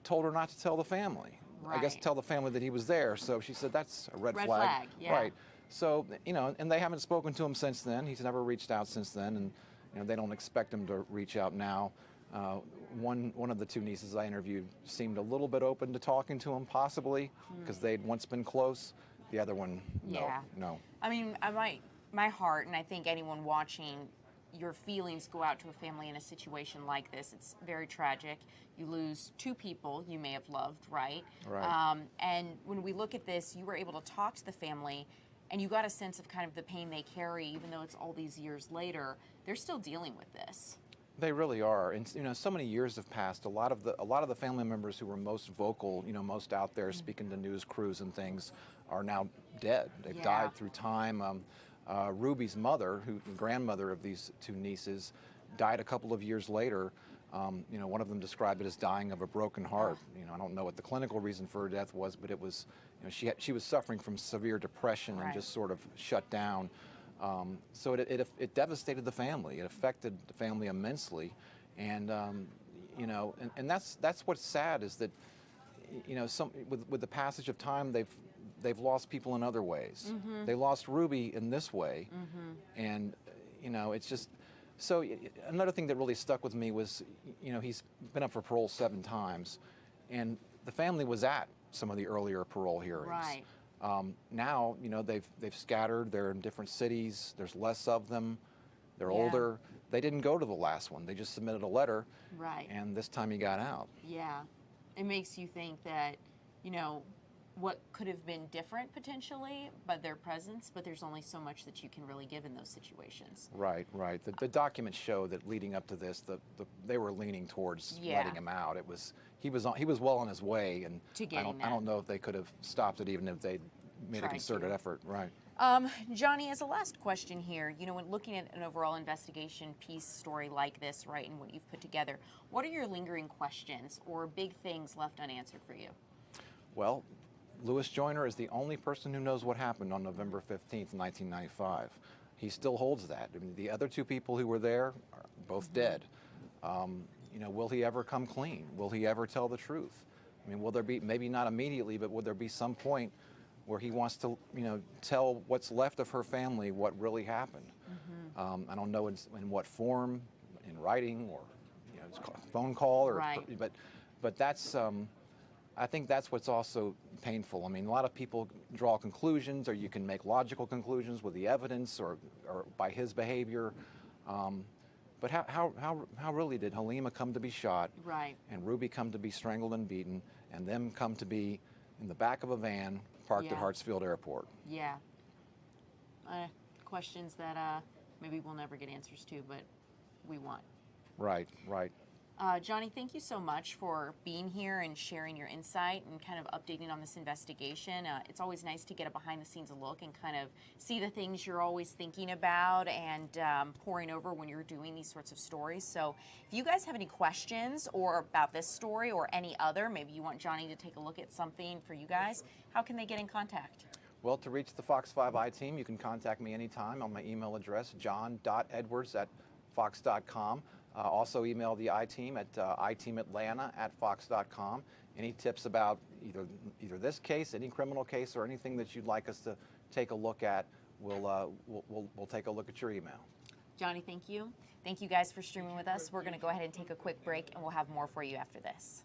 told her not to tell the family. Right. I guess tell the family that he was there. So she said, that's a red flag. Red flag, yeah. Right. So, and they haven't spoken to him since then. He's never reached out since then, and they don't expect him to reach out now. One of the 2 nieces I interviewed seemed a little bit open to talking to him, possibly, because they'd once been close. The other one, no. I mean, my heart, and I think anyone watching, your feelings go out to a family in a situation like this. It's very tragic. You lose 2 people you may have loved, right? Right. And when we look at this, you were able to talk to the family, and you got a sense of kind of the pain they carry, even though it's all these years later. They're still dealing with this. They really are, and so many years have passed. A lot of the family members who were most vocal, most out there speaking to news crews and things, are now dead. They've died through time. Ruby's mother, the grandmother of these 2 nieces, died a couple of years later. One of them described it as dying of a broken heart. I don't know what the clinical reason for her death was, but it was, she was suffering from severe depression and just sort of shut down. So it devastated the family. It affected the family immensely, and and that's what's sad is that with the passage of time they've lost people in other ways. They lost Ruby in this way, and it's just. So another thing that really stuck with me was, he's been up for parole 7 times, and the family was at some of the earlier parole hearings. Right. Now, they've scattered. They're in different cities. There's less of them. They're older. they didn't go to the last one. They just submitted a letter, Right. and this time he got out. Yeah. It makes you think that, you know, what could have been different potentially by their presence, but there's only so much that you can really give in those situations. Right, right. The documents show that leading up to this, they were leaning towards letting him out. He was well on his way, and I don't know if they could have stopped it even if they made a concerted effort. Right. Johnny, as a last question here, you know, when looking at an overall investigation piece story like this, right, and what you've put together, what are your lingering questions or big things left unanswered for you? Well, Louis Joyner is the only person who knows what happened on November 15th, 1995. He still holds that. I mean, the other two people who were there are both dead. You know, will he ever come clean? Will he ever tell the truth? I mean, will there be, maybe not immediately, but will there be some point where he wants to, you know, tell what's left of her family what really happened? I don't know in what form, in writing or, you know, phone call, or but that's. I think that's what's also painful. I mean, a lot of people draw conclusions, or you can make logical conclusions with the evidence or by his behavior. But how really did Halima come to be shot, and Ruby come to be strangled and beaten, and them come to be in the back of a van parked at Hartsfield Airport? Yeah. Questions that maybe we'll never get answers to, but we want. Right, right. Johnny, thank you so much for being here and sharing your insight and kind of updating on this investigation. It's always nice to get a behind-the-scenes look and kind of see the things you're always thinking about and poring over when you're doing these sorts of stories. So if you guys have any questions or about this story or any other, maybe you want Johnny to take a look at something for you guys, how can they get in contact? Well, to reach the Fox 5 I-Team, you can contact me anytime on my email address, john.edwards@fox.com. Also email the I-Team at iteamatlanta@fox.com. Any tips about either this case, any criminal case, or anything that you'd like us to take a look at, we'll take a look at your email. Johnny, thank you. Thank you guys for streaming with us. We're going to go ahead and take a quick break, and we'll have more for you after this.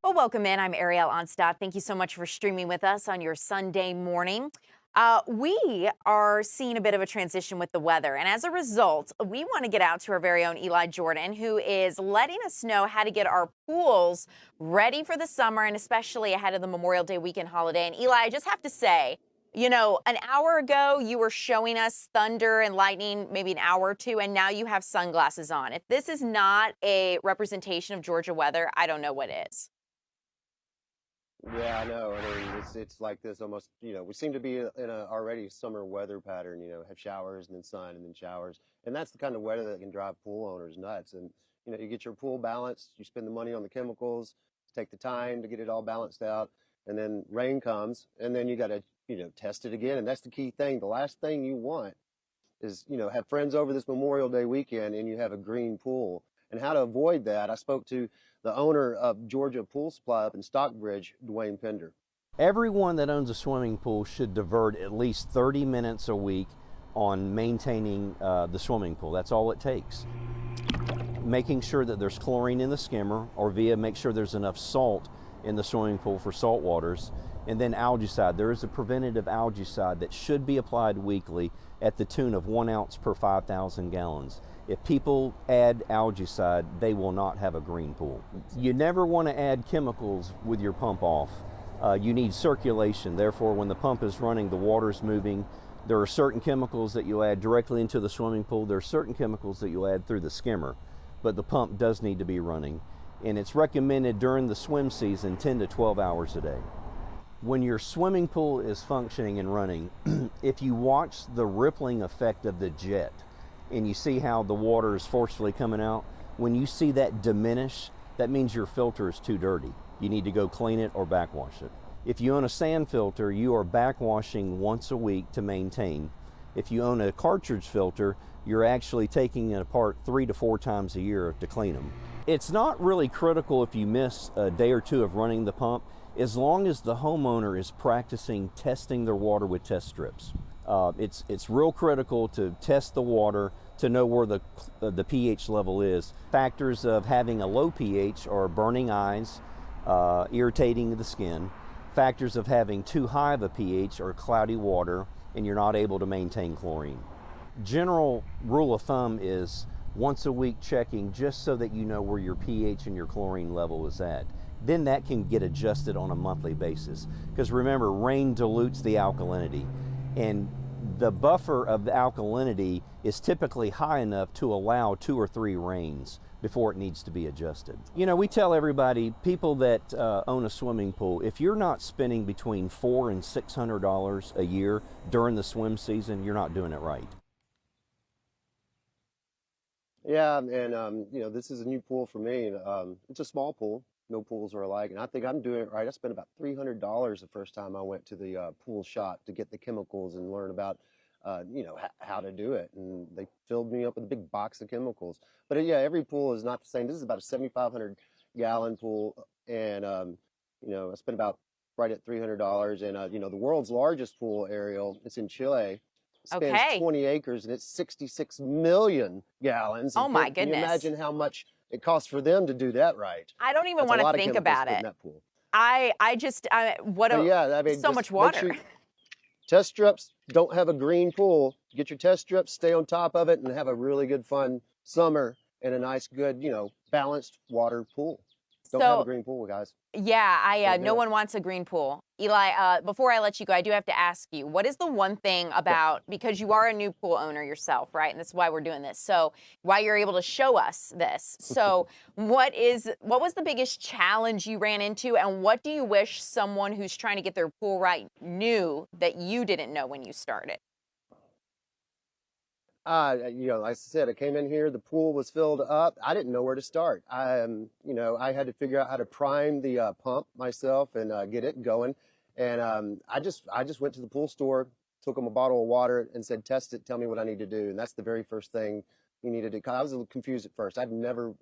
Well, welcome in. I'm Ariel Onstadt. Thank you so much for streaming with us on your Sunday morning. We are seeing a bit of a transition with the weather, and as a result, we want to get out to our very own Eli Jordan, who is letting us know how to get our pools ready for the summer, and especially ahead of the Memorial Day weekend holiday. And Eli, I just have to say, You know, an hour ago, you were showing us thunder and lightning, maybe an hour or two, and now you have sunglasses on. If this is not a representation of Georgia weather, I don't know what is. Yeah, I know. I mean, it's like this almost, we seem to be in a already summer weather pattern, have showers and then sun and then showers. And that's the kind of weather that can drive pool owners nuts. And, you get your pool balanced, you spend the money on the chemicals, take the time to get it all balanced out, and then rain comes, and then you got to, test it again. And that's the key thing. The last thing you want is, have friends over this Memorial Day weekend and you have a green pool. And how to avoid that, I spoke to the owner of Georgia Pool Supply up in Stockbridge, Dwayne Pender. Everyone that owns a swimming pool should divert at least 30 minutes a week on maintaining the swimming pool. That's all it takes. Making sure that there's chlorine in the skimmer, or make sure there's enough salt in the swimming pool for salt waters. And then algaecide. There is a preventative algaecide that should be applied weekly at the tune of 1 ounce per 5,000 gallons. If people add algaecide, they will not have a green pool. You never want to add chemicals with your pump off. You need circulation. Therefore, when the pump is running, the water's moving. There are certain chemicals that you add directly into the swimming pool. There are certain chemicals that you add through the skimmer, but the pump does need to be running. And it's recommended during the swim season 10 to 12 hours a day. When your swimming pool is functioning and running, if you watch the rippling effect of the jet, and you see how the water is forcefully coming out, when you see that diminish, that means your filter is too dirty. You need to go clean it or backwash it. If you own a sand filter, you are backwashing once a week to maintain. If you own a cartridge filter, you're actually taking it apart 3 to 4 times a year to clean them. It's not really critical if you miss a day or two of running the pump, as long as the homeowner is practicing testing their water with test strips. It's real critical to test the water to know where the pH level is. Factors of having a low pH are burning eyes, irritating the skin. Factors of having too high of a pH are cloudy water, and you're not able to maintain chlorine. General rule of thumb is once a week checking, just so that you know where your pH and your chlorine level is at. Then that can get adjusted on a monthly basis. Because remember, rain dilutes the alkalinity, and the buffer of the alkalinity is typically high enough to allow 2 or 3 rains before it needs to be adjusted. We tell everybody, people that own a swimming pool, if you're not spending between $400 and $600 a year during the swim season, you're not doing it right. Yeah, and this is a new pool for me. It's a small pool. No pools are alike, and I think I'm doing it right. I spent about $300 the first time I went to the pool shop to get the chemicals and learn about, how to do it. And they filled me up with a big box of chemicals. But yeah, every pool is not the same. This is about a 7,500 gallon pool, and I spent about right at $300. And the world's largest pool, Ariel, it's in Chile. Spans 20 acres, and it's 66 million gallons. Oh my Can you goodness. imagine how much it costs for them to do that right? I don't even That's want a lot to of think chemicals about in it. that pool. So just much make water. sure test strips, don't have a green pool. Get your test strips, stay on top of it, and have a really good fun summer and a nice, good, balanced water pool. Don't have a green pool, guys. Yeah, Don't do no it. one wants a green pool. Eli, before I let you go, I do have to ask you, what is the one thing about, because you are a new pool owner yourself, right? And that's why we're doing this. So why you're able to show us this. So what was the biggest challenge you ran into, and what do you wish someone who's trying to get their pool right knew that you didn't know when you started? Like I said, I came in here, the pool was filled up. I didn't know where to start. I had to figure out how to prime the pump myself and get it going. And I just went to the pool store, took them a bottle of water and said, test it, tell me what I need to do. And that's the very first thing you need to do. 'Cause I was a little confused at first. I'd never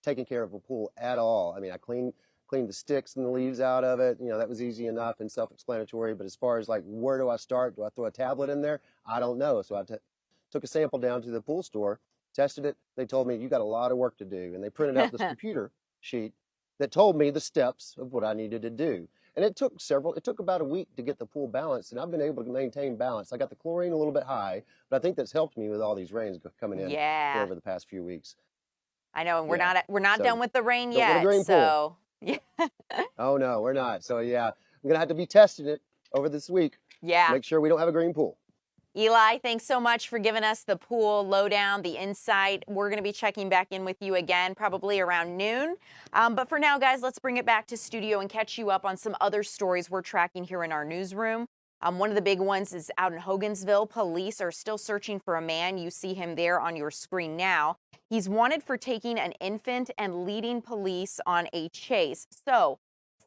taken care of a pool at all. I mean, I cleaned the sticks and the leaves out of it. That was easy enough and self-explanatory. But as far as like, where do I start? Do I throw a tablet in there? I don't know. So I took a sample down to the pool store, tested it. They told me, you got a lot of work to do. And they printed out this computer sheet that told me the steps of what I needed to do. And it took about a week to get the pool balanced. And I've been able to maintain balance. I got the chlorine a little bit high, but I think that's helped me with all these rains coming in over the past few weeks. I know, and we're not So, done with the rain don't want a yet. green pool. So yeah. Oh no, we're not. So yeah, I'm gonna have to be testing it over this week. Yeah. Make sure we don't have a green pool. Eli, thanks so much for giving us the pool lowdown, the insight. We're going to be checking back in with you again, probably around noon. But for now, guys, let's bring it back to studio and catch you up on some other stories we're tracking here in our newsroom. One of the big ones is out in Hogansville. Police are still searching for a man. You see him there on your screen now. He's wanted for taking an infant and leading police on a chase. So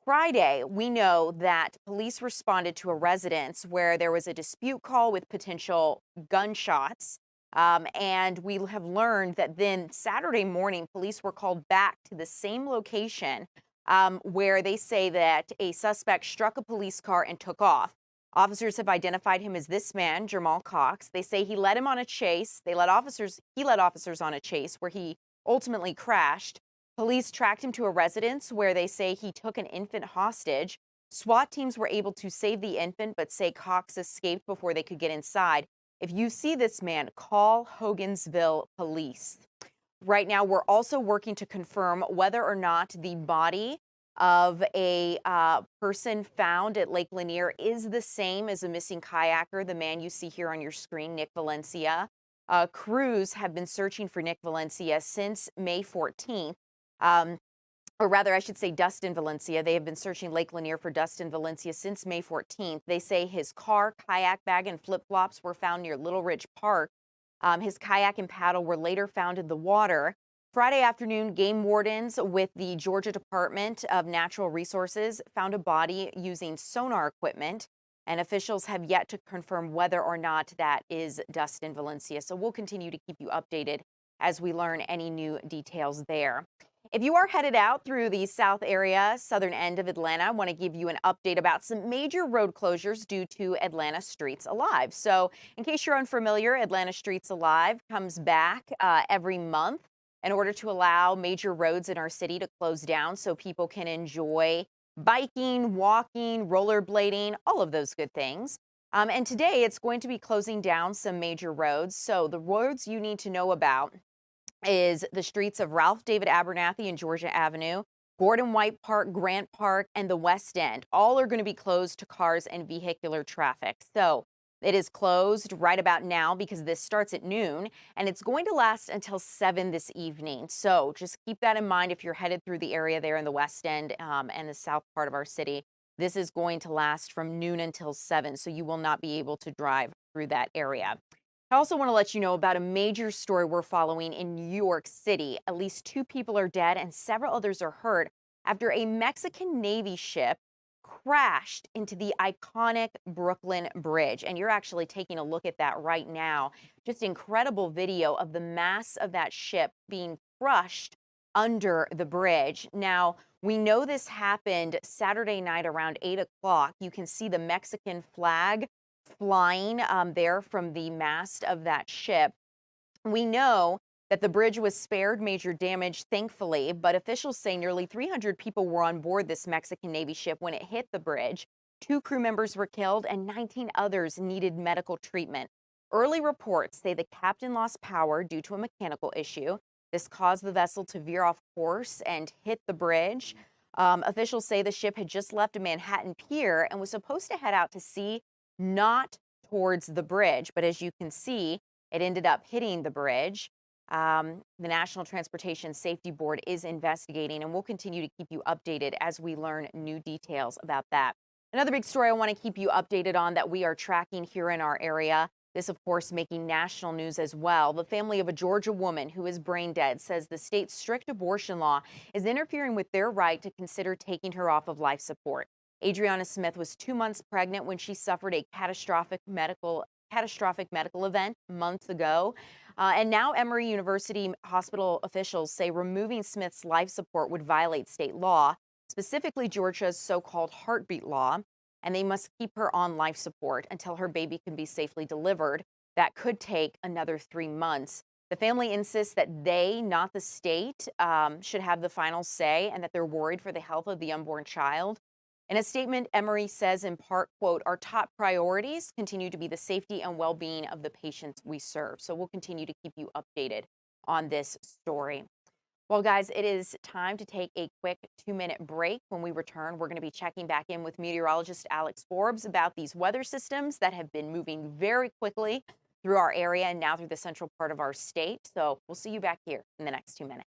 Friday, we know that police responded to a residence where there was a dispute call with potential gunshots. And we have learned that then Saturday morning, police were called back to the same location where they say that a suspect struck a police car and took off. Officers have identified him as this man, Jamal Cox. They say he led him on a chase. He led officers on a chase where he ultimately crashed. Police tracked him to a residence where they say he took an infant hostage. SWAT teams were able to save the infant, but say Cox escaped before they could get inside. If you see this man, call Hogansville police. Right now, we're also working to confirm whether or not the body of a person found at Lake Lanier is the same as a missing kayaker, the man you see here on your screen, Nick Valencia. Crews have been searching for Nick Valencia since May 14th. Or rather, I should say Dustin Valencia. They have been searching Lake Lanier for Dustin Valencia since May 14th. They say his car, kayak bag, and flip-flops were found near Little Ridge Park. His kayak and paddle were later found in the water. Friday afternoon, game wardens with the Georgia Department of Natural Resources found a body using sonar equipment, and officials have yet to confirm whether or not that is Dustin Valencia. So we'll continue to keep you updated as we learn any new details there. If you are headed out through the south area, southern end of Atlanta, I want to give you an update about some major road closures due to Atlanta Streets Alive. So in case you're unfamiliar, Atlanta Streets Alive comes back every month in order to allow major roads in our city to close down so people can enjoy biking, walking, rollerblading, all of those good things. And today it's going to be closing down some major roads. So the roads you need to know about is the streets of Ralph David Abernathy and Georgia Avenue, Gordon White Park, Grant Park, and the West End. All are going to be closed to cars and vehicular traffic. So it is closed right about now because this starts at noon, and it's going to last until 7 this evening. So just keep that in mind if you're headed through the area there in the West End and the south part of our city. This is going to last from noon until 7, so you will not be able to drive through that area. I also want to let you know about a major story we're following in New York City. At least 2 people are dead and several others are hurt after a Mexican Navy ship crashed into the iconic Brooklyn Bridge. And you're actually taking a look at that right now. Just incredible video of the mass of that ship being crushed under the bridge. Now, we know this happened Saturday night around 8 o'clock. You can see the Mexican flag flying there from the mast of that ship. We know that the bridge was spared major damage, thankfully, but officials say nearly 300 people were on board this Mexican Navy ship when it hit the bridge. 2 crew members were killed and 19 others needed medical treatment. Early reports say the captain lost power due to a mechanical issue. This caused the vessel to veer off course and hit the bridge. Officials say the ship had just left a Manhattan pier and was supposed to head out to sea, not towards the bridge. But as you can see, it ended up hitting the bridge. The National Transportation Safety Board is investigating, and we'll continue to keep you updated as we learn new details about that. Another big story I want to keep you updated on that we are tracking here in our area. This, of course, making national news as well. The family of a Georgia woman who is brain dead says the state's strict abortion law is interfering with their right to consider taking her off of life support. Adriana Smith was 2 months pregnant when she suffered a catastrophic medical event months ago. And now Emory University hospital officials say removing Smith's life support would violate state law, specifically Georgia's so-called heartbeat law, and they must keep her on life support until her baby can be safely delivered. That could take another 3 months. The family insists that they, not the state, should have the final say and that they're worried for the health of the unborn child. In a statement, Emory says in part, quote, "Our top priorities continue to be the safety and well-being of the patients we serve." So we'll continue to keep you updated on this story. Well, guys, it is time to take a quick 2-minute break. When we return, we're going to be checking back in with meteorologist Alex Forbes about these weather systems that have been moving very quickly through our area and now through the central part of our state. So we'll see you back here in the next 2 minutes.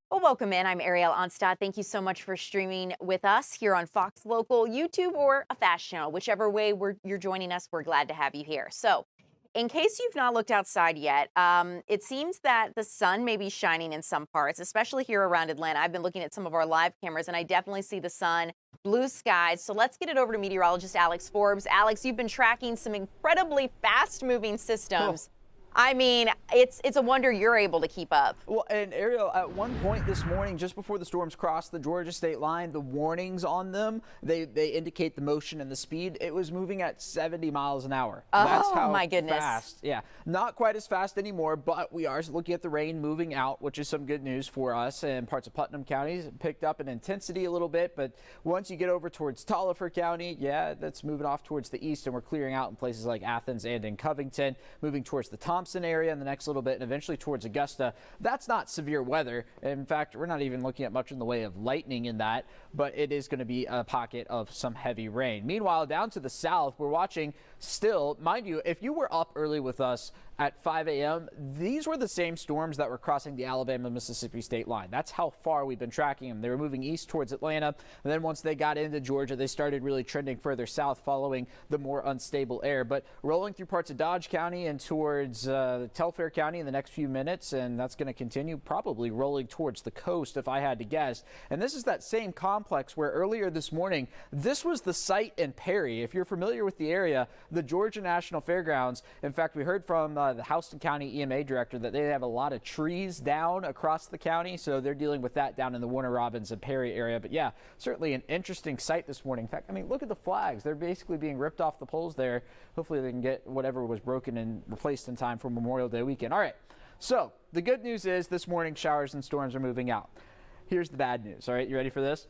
Well, welcome in. I'm Ariel Onstad. Thank you so much for streaming with us here on Fox Local, YouTube, or a FAST channel. Whichever way you're joining us, we're glad to have you here. So, in case you've not looked outside yet, it seems that the sun may be shining in some parts, especially here around Atlanta. I've been looking at some of our live cameras, and I definitely see the sun, blue skies. So let's get it over to meteorologist Alex Forbes. Alex, you've been tracking some incredibly fast-moving systems. I mean, it's a wonder you're able to keep up. Well, and Ariel, at one point this morning, just before the storms crossed the Georgia state line, the warnings on them, they indicate the motion and the speed. It was moving at 70 miles an hour. Oh, that's how my goodness. Fast. Yeah, not quite as fast anymore, but we are looking at the rain moving out, which is some good news for us. And parts of Putnam County it picked up in intensity a little bit, but once you get over towards Taliaferro County, yeah, that's moving off towards the east, and we're clearing out in places like Athens and in Covington, moving towards the Thompson area in the next little bit and eventually towards Augusta. That's not severe weather. In fact, we're not even looking at much in the way of lightning in that, but it is going to be a pocket of some heavy rain. Meanwhile, down to the south, we're watching still, mind you, if you were up early with us at 5 a.m., these were the same storms that were crossing the Alabama-Mississippi state line. That's how far we've been tracking them. They were moving east towards Atlanta, and then once they got into Georgia, they started really trending further south following the more unstable air. But rolling through parts of Dodge County and towards Telfair County in the next few minutes, and that's going to continue probably rolling towards the coast if I had to guess. And this is that same complex where earlier this morning, this was the site in Perry. If you're familiar with the area, the Georgia National Fairgrounds, in fact, we heard from the Houston County EMA director that they have a lot of trees down across the county, so they're dealing with that down in the Warner Robins and Perry area. But yeah, certainly an interesting sight this morning. In fact, I mean, look at the flags. They're basically being ripped off the poles there. Hopefully they can get whatever was broken and replaced in time for Memorial Day weekend. All right, so the good news is this morning showers and storms are moving out. Here's the bad news. All right, you ready for this?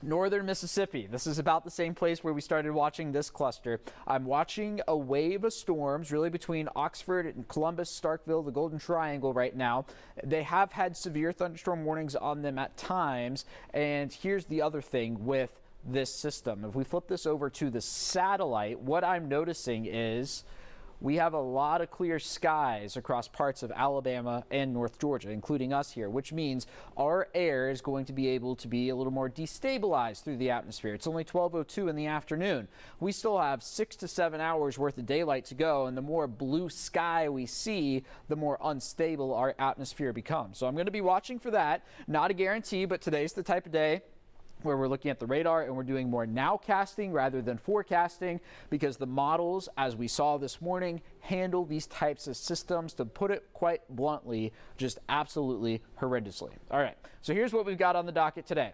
Northern Mississippi. This is about the same place where we started watching this cluster. I'm watching a wave of storms really between Oxford and Columbus, Starkville, the Golden Triangle right now. They have had severe thunderstorm warnings on them at times. And here's the other thing with this system. If we flip this over to the satellite, what I'm noticing is we have a lot of clear skies across parts of Alabama and North Georgia, including us here, which means our air is going to be able to be a little more destabilized through the atmosphere. It's only 12:02 in the afternoon. We still have 6 to 7 hours worth of daylight to go, and the more blue sky we see, the more unstable our atmosphere becomes. So I'm going to be watching for that. Not a guarantee, but today's the type of day where we're looking at the radar and we're doing more nowcasting rather than forecasting, because the models, as we saw this morning, handle these types of systems, to put it quite bluntly, just absolutely horrendously. All right, so here's what we've got on the docket today.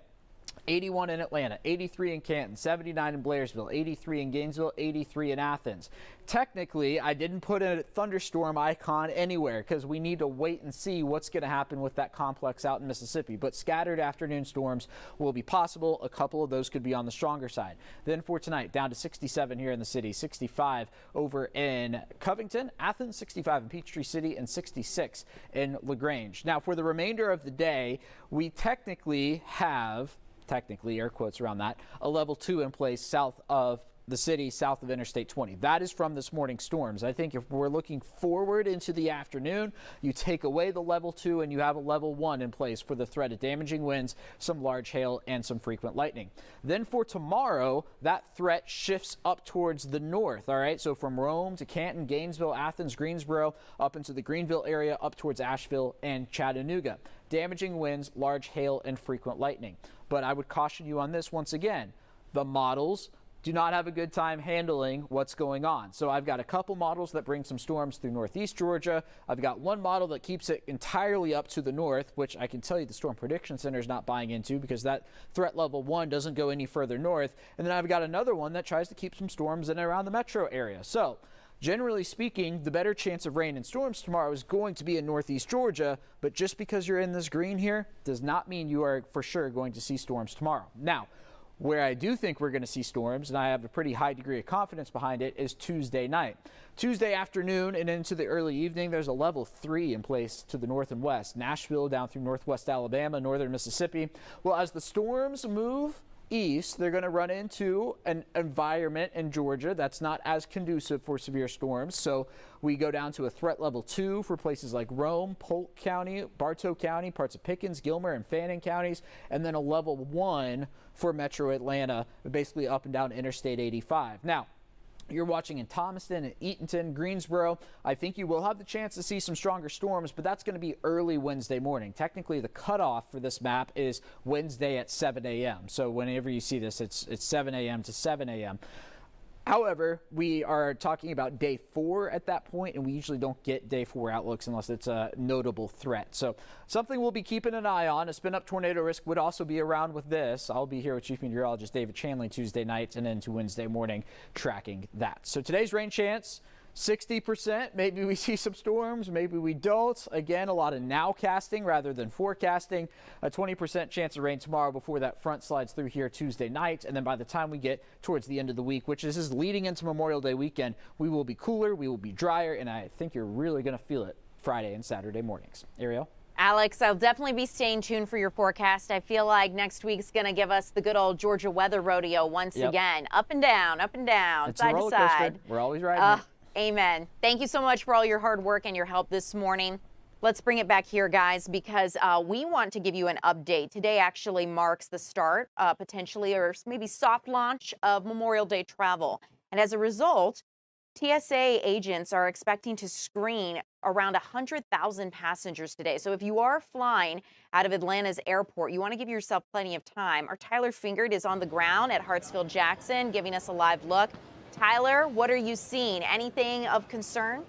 81 in Atlanta, 83 in Canton, 79 in Blairsville, 83 in Gainesville, 83 in Athens. Technically, I didn't put a thunderstorm icon anywhere because we need to wait and see what's going to happen with that complex out in Mississippi. But scattered afternoon storms will be possible. A couple of those could be on the stronger side. Then for tonight, down to 67 here in the city, 65 over in Covington, Athens, 65 in Peachtree City, and 66 in LaGrange. Now, for the remainder of the day, we technically have, air quotes around that, a level 2 in place south of the city, south of Interstate 20. That is from this morning's storms. I think if we're looking forward into the afternoon, you take away the level 2 and you have a level 1 in place for the threat of damaging winds, some large hail, and some frequent lightning. Then for tomorrow, that threat shifts up towards the north. All right, so from Rome to Canton, Gainesville, Athens, Greensboro, up into the Greenville area, up towards Asheville and Chattanooga. Damaging winds, large hail, and frequent lightning. But I would caution you on this once again. The models do not have a good time handling what's going on. So I've got a couple models that bring some storms through northeast Georgia. I've got one model that keeps it entirely up to the north, which I can tell you the Storm Prediction Center is not buying into because that threat level 1 doesn't go any further north. And then I've got another one that tries to keep some storms in and around the metro area. So generally speaking, the better chance of rain and storms tomorrow is going to be in northeast Georgia, but just because you're in this green here does not mean you are for sure going to see storms tomorrow. Now, where I do think we're going to see storms, and I have a pretty high degree of confidence behind it, is Tuesday night. Tuesday afternoon and into the early evening, there's a level 3 in place to the north and west. Nashville down through northwest Alabama, northern Mississippi. Well, as the storms move east, they're going to run into an environment in Georgia that's not as conducive for severe storms. So we go down to a threat level 2 for places like Rome, Polk County, Bartow County, parts of Pickens, Gilmer, and Fannin counties, and then a level 1 for metro Atlanta, basically up and down Interstate 85. Now, you're watching in Thomaston and Eatonton, Greensboro. I think you will have the chance to see some stronger storms, but that's going to be early Wednesday morning. Technically, the cutoff for this map is Wednesday at 7 a.m. So whenever you see this, it's 7 a.m. to 7 a.m. However, we are talking about day 4 at that point, and we usually don't get day 4 outlooks unless it's a notable threat. So something we'll be keeping an eye on. A spin-up tornado risk would also be around with this. I'll be here with Chief Meteorologist David Chanley Tuesday night and into Wednesday morning tracking that. So today's rain chance, 60%. Maybe we see some storms, maybe we don't. Again, a lot of nowcasting rather than forecasting. A 20% chance of rain tomorrow before that front slides through here Tuesday night. And then by the time we get towards the end of the week, which is leading into Memorial Day weekend, we will be cooler, we will be drier, and I think you're really going to feel it Friday and Saturday mornings. Ariel? Alex, I'll definitely be staying tuned for your forecast. I feel like next week's going to give us the good old Georgia weather rodeo once again. Up and down, It's side a roller to side. coaster. We're always riding it. Amen. Thank you so much for all your hard work and your help this morning. Let's bring it back here, guys, because we want to give you an update. Today actually marks the start, potentially, or maybe soft launch of Memorial Day travel. And as a result, TSA agents are expecting to screen around 100,000 passengers today. So if you are flying out of Atlanta's airport, you want to give yourself plenty of time. Our Tyler Fingert is on the ground at Hartsfield-Jackson, giving us a live look. Tyler, what are you seeing? Anything of concern?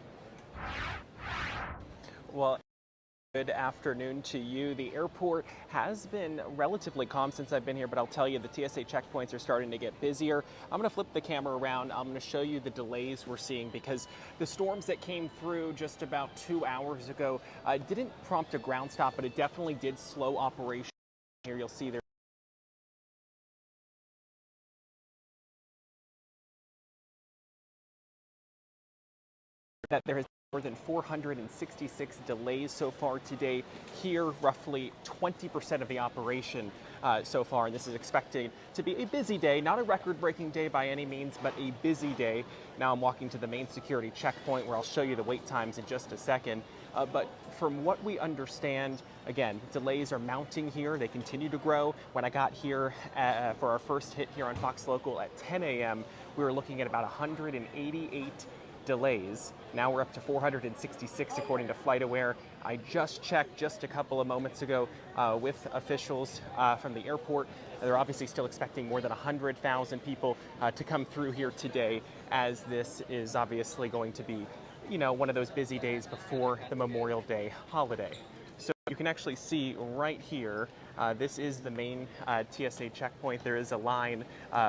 Well, good afternoon to you. The airport has been relatively calm since I've been here, but I'll tell you the TSA checkpoints are starting to get busier. I'm going to flip the camera around. I'm going to show you the delays we're seeing because the storms that came through just about 2 hours ago didn't prompt a ground stop, but it definitely did slow operation. Here you'll see there has More than 466 delays so far today. Here, roughly 20% of the operation so far. And this is expected to be a busy day, not a record-breaking day by any means, but a busy day. Now I'm walking to the main security checkpoint where I'll show you the wait times in just a second. But from what we understand, again, delays are mounting here. They continue to grow. When I got here for our first hit here on Fox Local at 10 a.m., we were looking at about 188 delays. Now we're up to 466 according to FlightAware. I just checked just a couple of moments ago with officials from the airport. They're obviously still expecting more than 100,000 people to come through here today, as this is obviously going to be, you know, one of those busy days before the Memorial Day holiday. So you can actually see right here, this is the main TSA checkpoint. There is a line.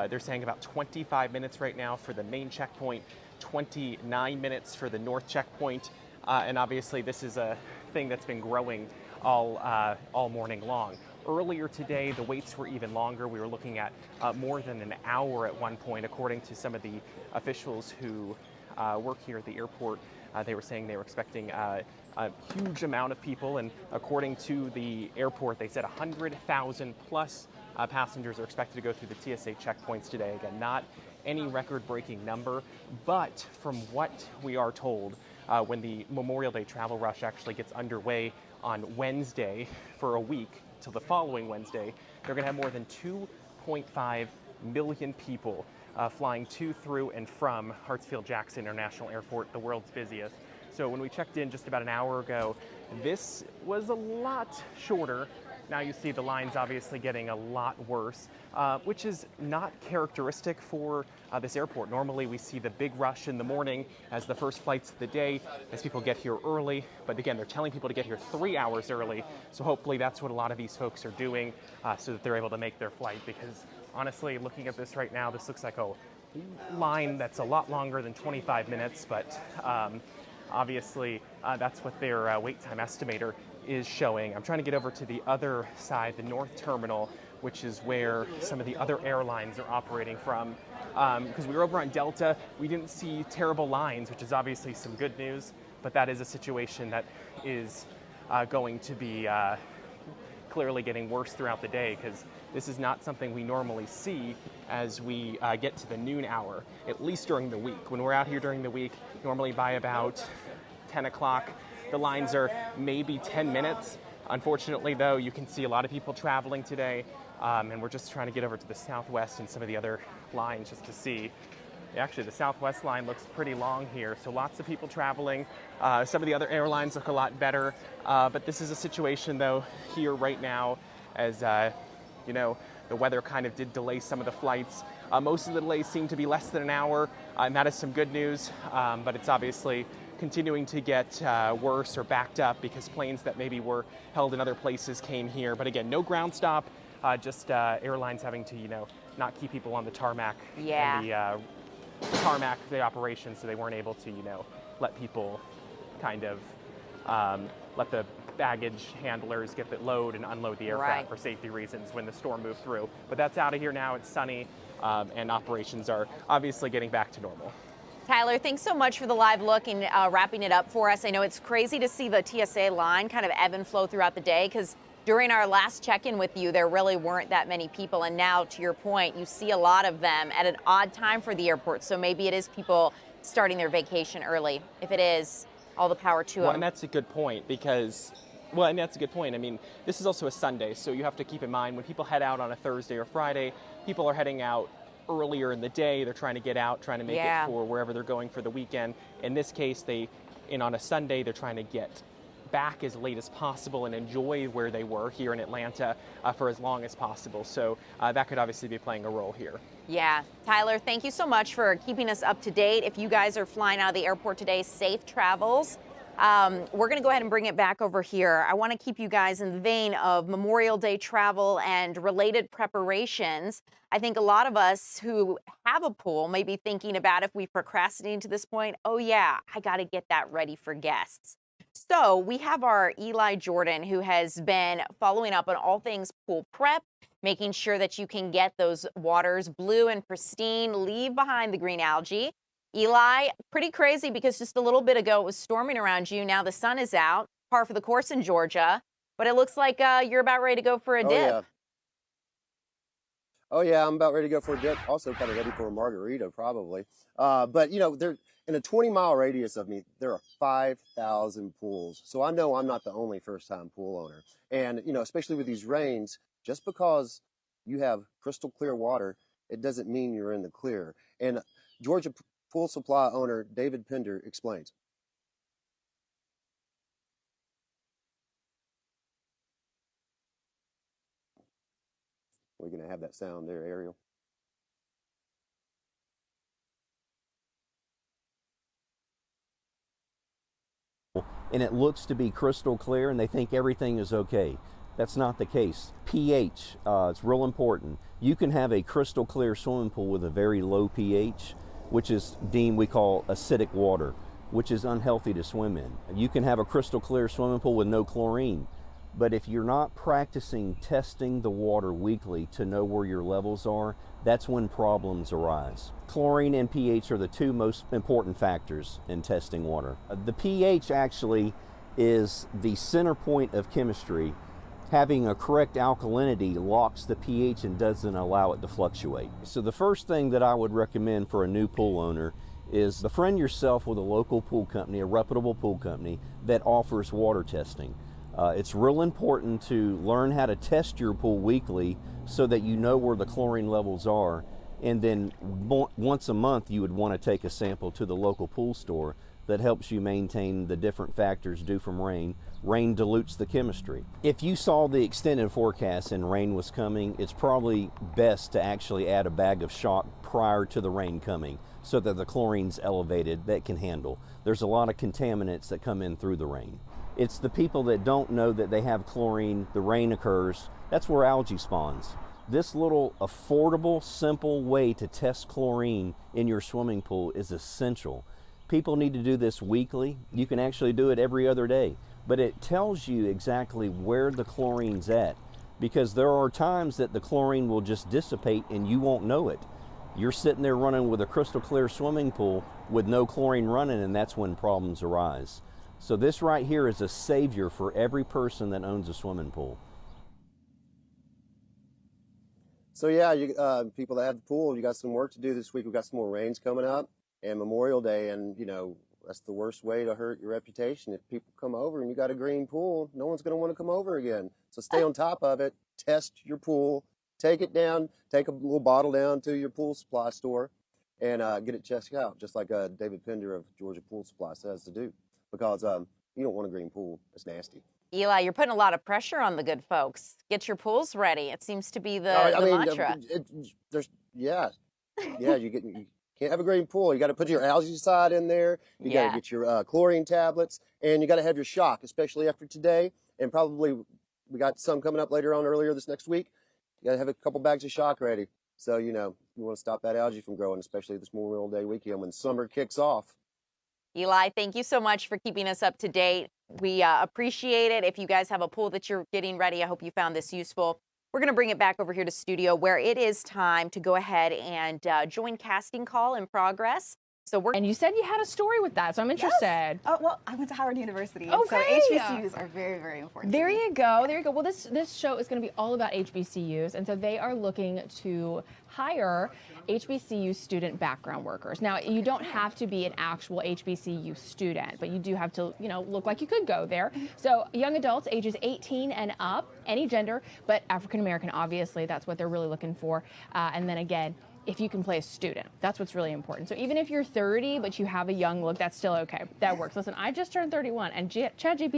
They're saying about 25 minutes right now for the main checkpoint, 29 minutes for the north checkpoint. And obviously this is a thing that's been growing all morning long. Earlier today, the waits were even longer. We were looking at more than an hour at one point, according to some of the officials who work here at the airport. They were saying they were expecting a huge amount of people, and according to the airport, they said 100,000 plus passengers are expected to go through the TSA checkpoints today. Again, not any record-breaking number, but from what we are told, when the Memorial Day travel rush actually gets underway on Wednesday for a week till the following Wednesday, they're going to have more than 2.5 million people flying to, through, and from Hartsfield-Jackson International Airport, the world's busiest. So when we checked in just about an hour ago, this was a lot shorter. Now you see the lines obviously getting a lot worse, which is not characteristic for this airport. Normally we see the big rush in the morning as the first flights of the day, as people get here early. But again, they're telling people to get here 3 hours early. So hopefully that's what a lot of these folks are doing so that they're able to make their flight. Because honestly, looking at this right now, this looks like a line that's a lot longer than 25 minutes. But obviously that's what their wait time estimator is showing. I'm trying to get over to the other side, the north terminal, which is where some of the other airlines are operating from. Because we were over on Delta, we didn't see terrible lines, which is obviously some good news, but that is a situation that is going to be clearly getting worse throughout the day, because this is not something we normally see as we get to the noon hour, at least during the week. When we're out here during the week, normally by about 10 o'clock, the lines are maybe 10 minutes. Unfortunately, though, you can see a lot of people traveling today, and we're just trying to get over to the Southwest and some of the other lines just to see. Actually, the Southwest line looks pretty long here, so lots of people traveling. Some of the other airlines look a lot better, but this is a situation, though, here right now, as you know, the weather kind of did delay some of the flights. Most of the delays seem to be less than an hour, and that is some good news, but it's obviously continuing to get worse or backed up because planes that maybe were held in other places came here. But again, no ground stop, just airlines having to, you know, not keep people on the tarmac. Yeah. And the tarmac, the operation, so they weren't able to, you know, let people kind of let the baggage handlers get the load and unload the aircraft for safety reasons when the storm moved through. But that's out of here now. It's sunny, and operations are obviously getting back to normal. Tyler, thanks so much for the live look and wrapping it up for us. I know it's crazy to see the TSA line kind of ebb and flow throughout the day, because during our last check-in with you, there really weren't that many people. And now, to your point, you see a lot of them at an odd time for the airport. So maybe it is people starting their vacation early. If it is, all the power to them. Well, and that's a good point, because, well, and that's a good point. I mean, this is also a Sunday, so you have to keep in mind when people head out on a Thursday or Friday, people are heading out earlier in the day. They're trying to get out, trying to make it for wherever they're going for the weekend. In this case, on a Sunday, they're trying to get back as late as possible and enjoy where they were here in Atlanta for as long as possible. So that could obviously be playing a role here. Yeah. Tyler, thank you so much for keeping us up to date. If you guys are flying out of the airport today, safe travels. We're going to go ahead and bring it back over here. I want to keep you guys in the vein of Memorial Day travel and related preparations. I think a lot of us who have a pool may be thinking about, if we procrastinated to this point, oh yeah, I got to get that ready for guests. So we have our Eli Jordan, who has been following up on all things pool prep, making sure that you can get those waters blue and pristine, leave behind the green algae. Eli, pretty crazy because just a little bit ago it was storming around you. Now the sun is out, par for the course in Georgia. But it looks like you're about ready to go for a dip. Yeah. Oh yeah, I'm about ready to go for a dip. Also kind of ready for a margarita, probably. But you know, there in a 20-mile radius of me, there are 5,000 pools. So I know I'm not the only first-time pool owner. And you know, especially with these rains, just because you have crystal clear water, it doesn't mean you're in the clear. And Georgia Pool Supply owner David Pender explains. We're going to have that sound there, Ariel. And it looks to be crystal clear and they think everything is okay. That's not the case. pH, it's real important. You can have a crystal clear swimming pool with a very low pH, which is deemed, we call acidic water, which is unhealthy to swim in. You can have a crystal clear swimming pool with no chlorine. But if you're not practicing testing the water weekly to know where your levels are, that's when problems arise. Chlorine and pH are the two most important factors in testing water. The pH actually is the center point of chemistry. Having a correct alkalinity locks the pH and doesn't allow it to fluctuate. So the first thing that I would recommend for a new pool owner is befriend yourself with a local pool company, a reputable pool company that offers water testing. It's real important to learn how to test your pool weekly so that you know where the chlorine levels are, and then once a month you would want to take a sample to the local pool store that helps you maintain the different factors due from rain. Rain dilutes the chemistry. If you saw the extended forecast and rain was coming, it's probably best to actually add a bag of shock prior to the rain coming so that the chlorine's elevated that can handle. There's a lot of contaminants that come in through the rain. It's the people that don't know that they have chlorine, the rain occurs, that's where algae spawns. This little affordable, simple way to test chlorine in your swimming pool is essential. People need to do this weekly. You can actually do it every other day, but it tells you exactly where the chlorine's at, because there are times that the chlorine will just dissipate and you won't know it. You're sitting there running with a crystal clear swimming pool with no chlorine running, and that's when problems arise. So this right here is a savior for every person that owns a swimming pool. So yeah, you, people that have the pool, you got some work to do this week. We've got some more rains coming up and Memorial Day, and you know, that's the worst way to hurt your reputation. If people come over and you got a green pool, no one's going to want to come over again. So stay on top of it, test your pool, take it down, take a little bottle down to your pool supply store and get it checked out, just like David Pender of Georgia Pool Supply says to do. Because you don't want a green pool. It's nasty. Eli, you're putting a lot of pressure on the good folks. Get your pools ready. It seems to be the mantra. You can't have a green pool. You got to put your algaecide in there. You got to get your chlorine tablets, and you got to have your shock, especially after today. And probably we got some coming up later on earlier this next week. You got to have a couple bags of shock ready. So, you know, you want to stop that algae from growing, especially this Memorial Day weekend when summer kicks off. Eli, thank you so much for keeping us up to date. We appreciate it. If you guys have a pool that you're getting ready, I hope you found this useful. We're going to bring it back over here to studio where it is time to go ahead and join Casting Call in progress. And you said you had a story with that, so I'm interested. Yes. Oh, well, I went to Howard University. Okay. So HBCUs are very, very important. There you go. There you go. Well, this show is going to be all about HBCUs, and so they are looking to hire HBCU student background workers. Now, you don't have to be an actual HBCU student, but you do have to, look like you could go there. So young adults, ages 18 and up, any gender, but African American, obviously, that's what they're really looking for. And then again, if you can play a student, that's what's really important. So even if you're 30, but you have a young look, that's still okay. That works. Listen, I just turned 31, and ChatGPT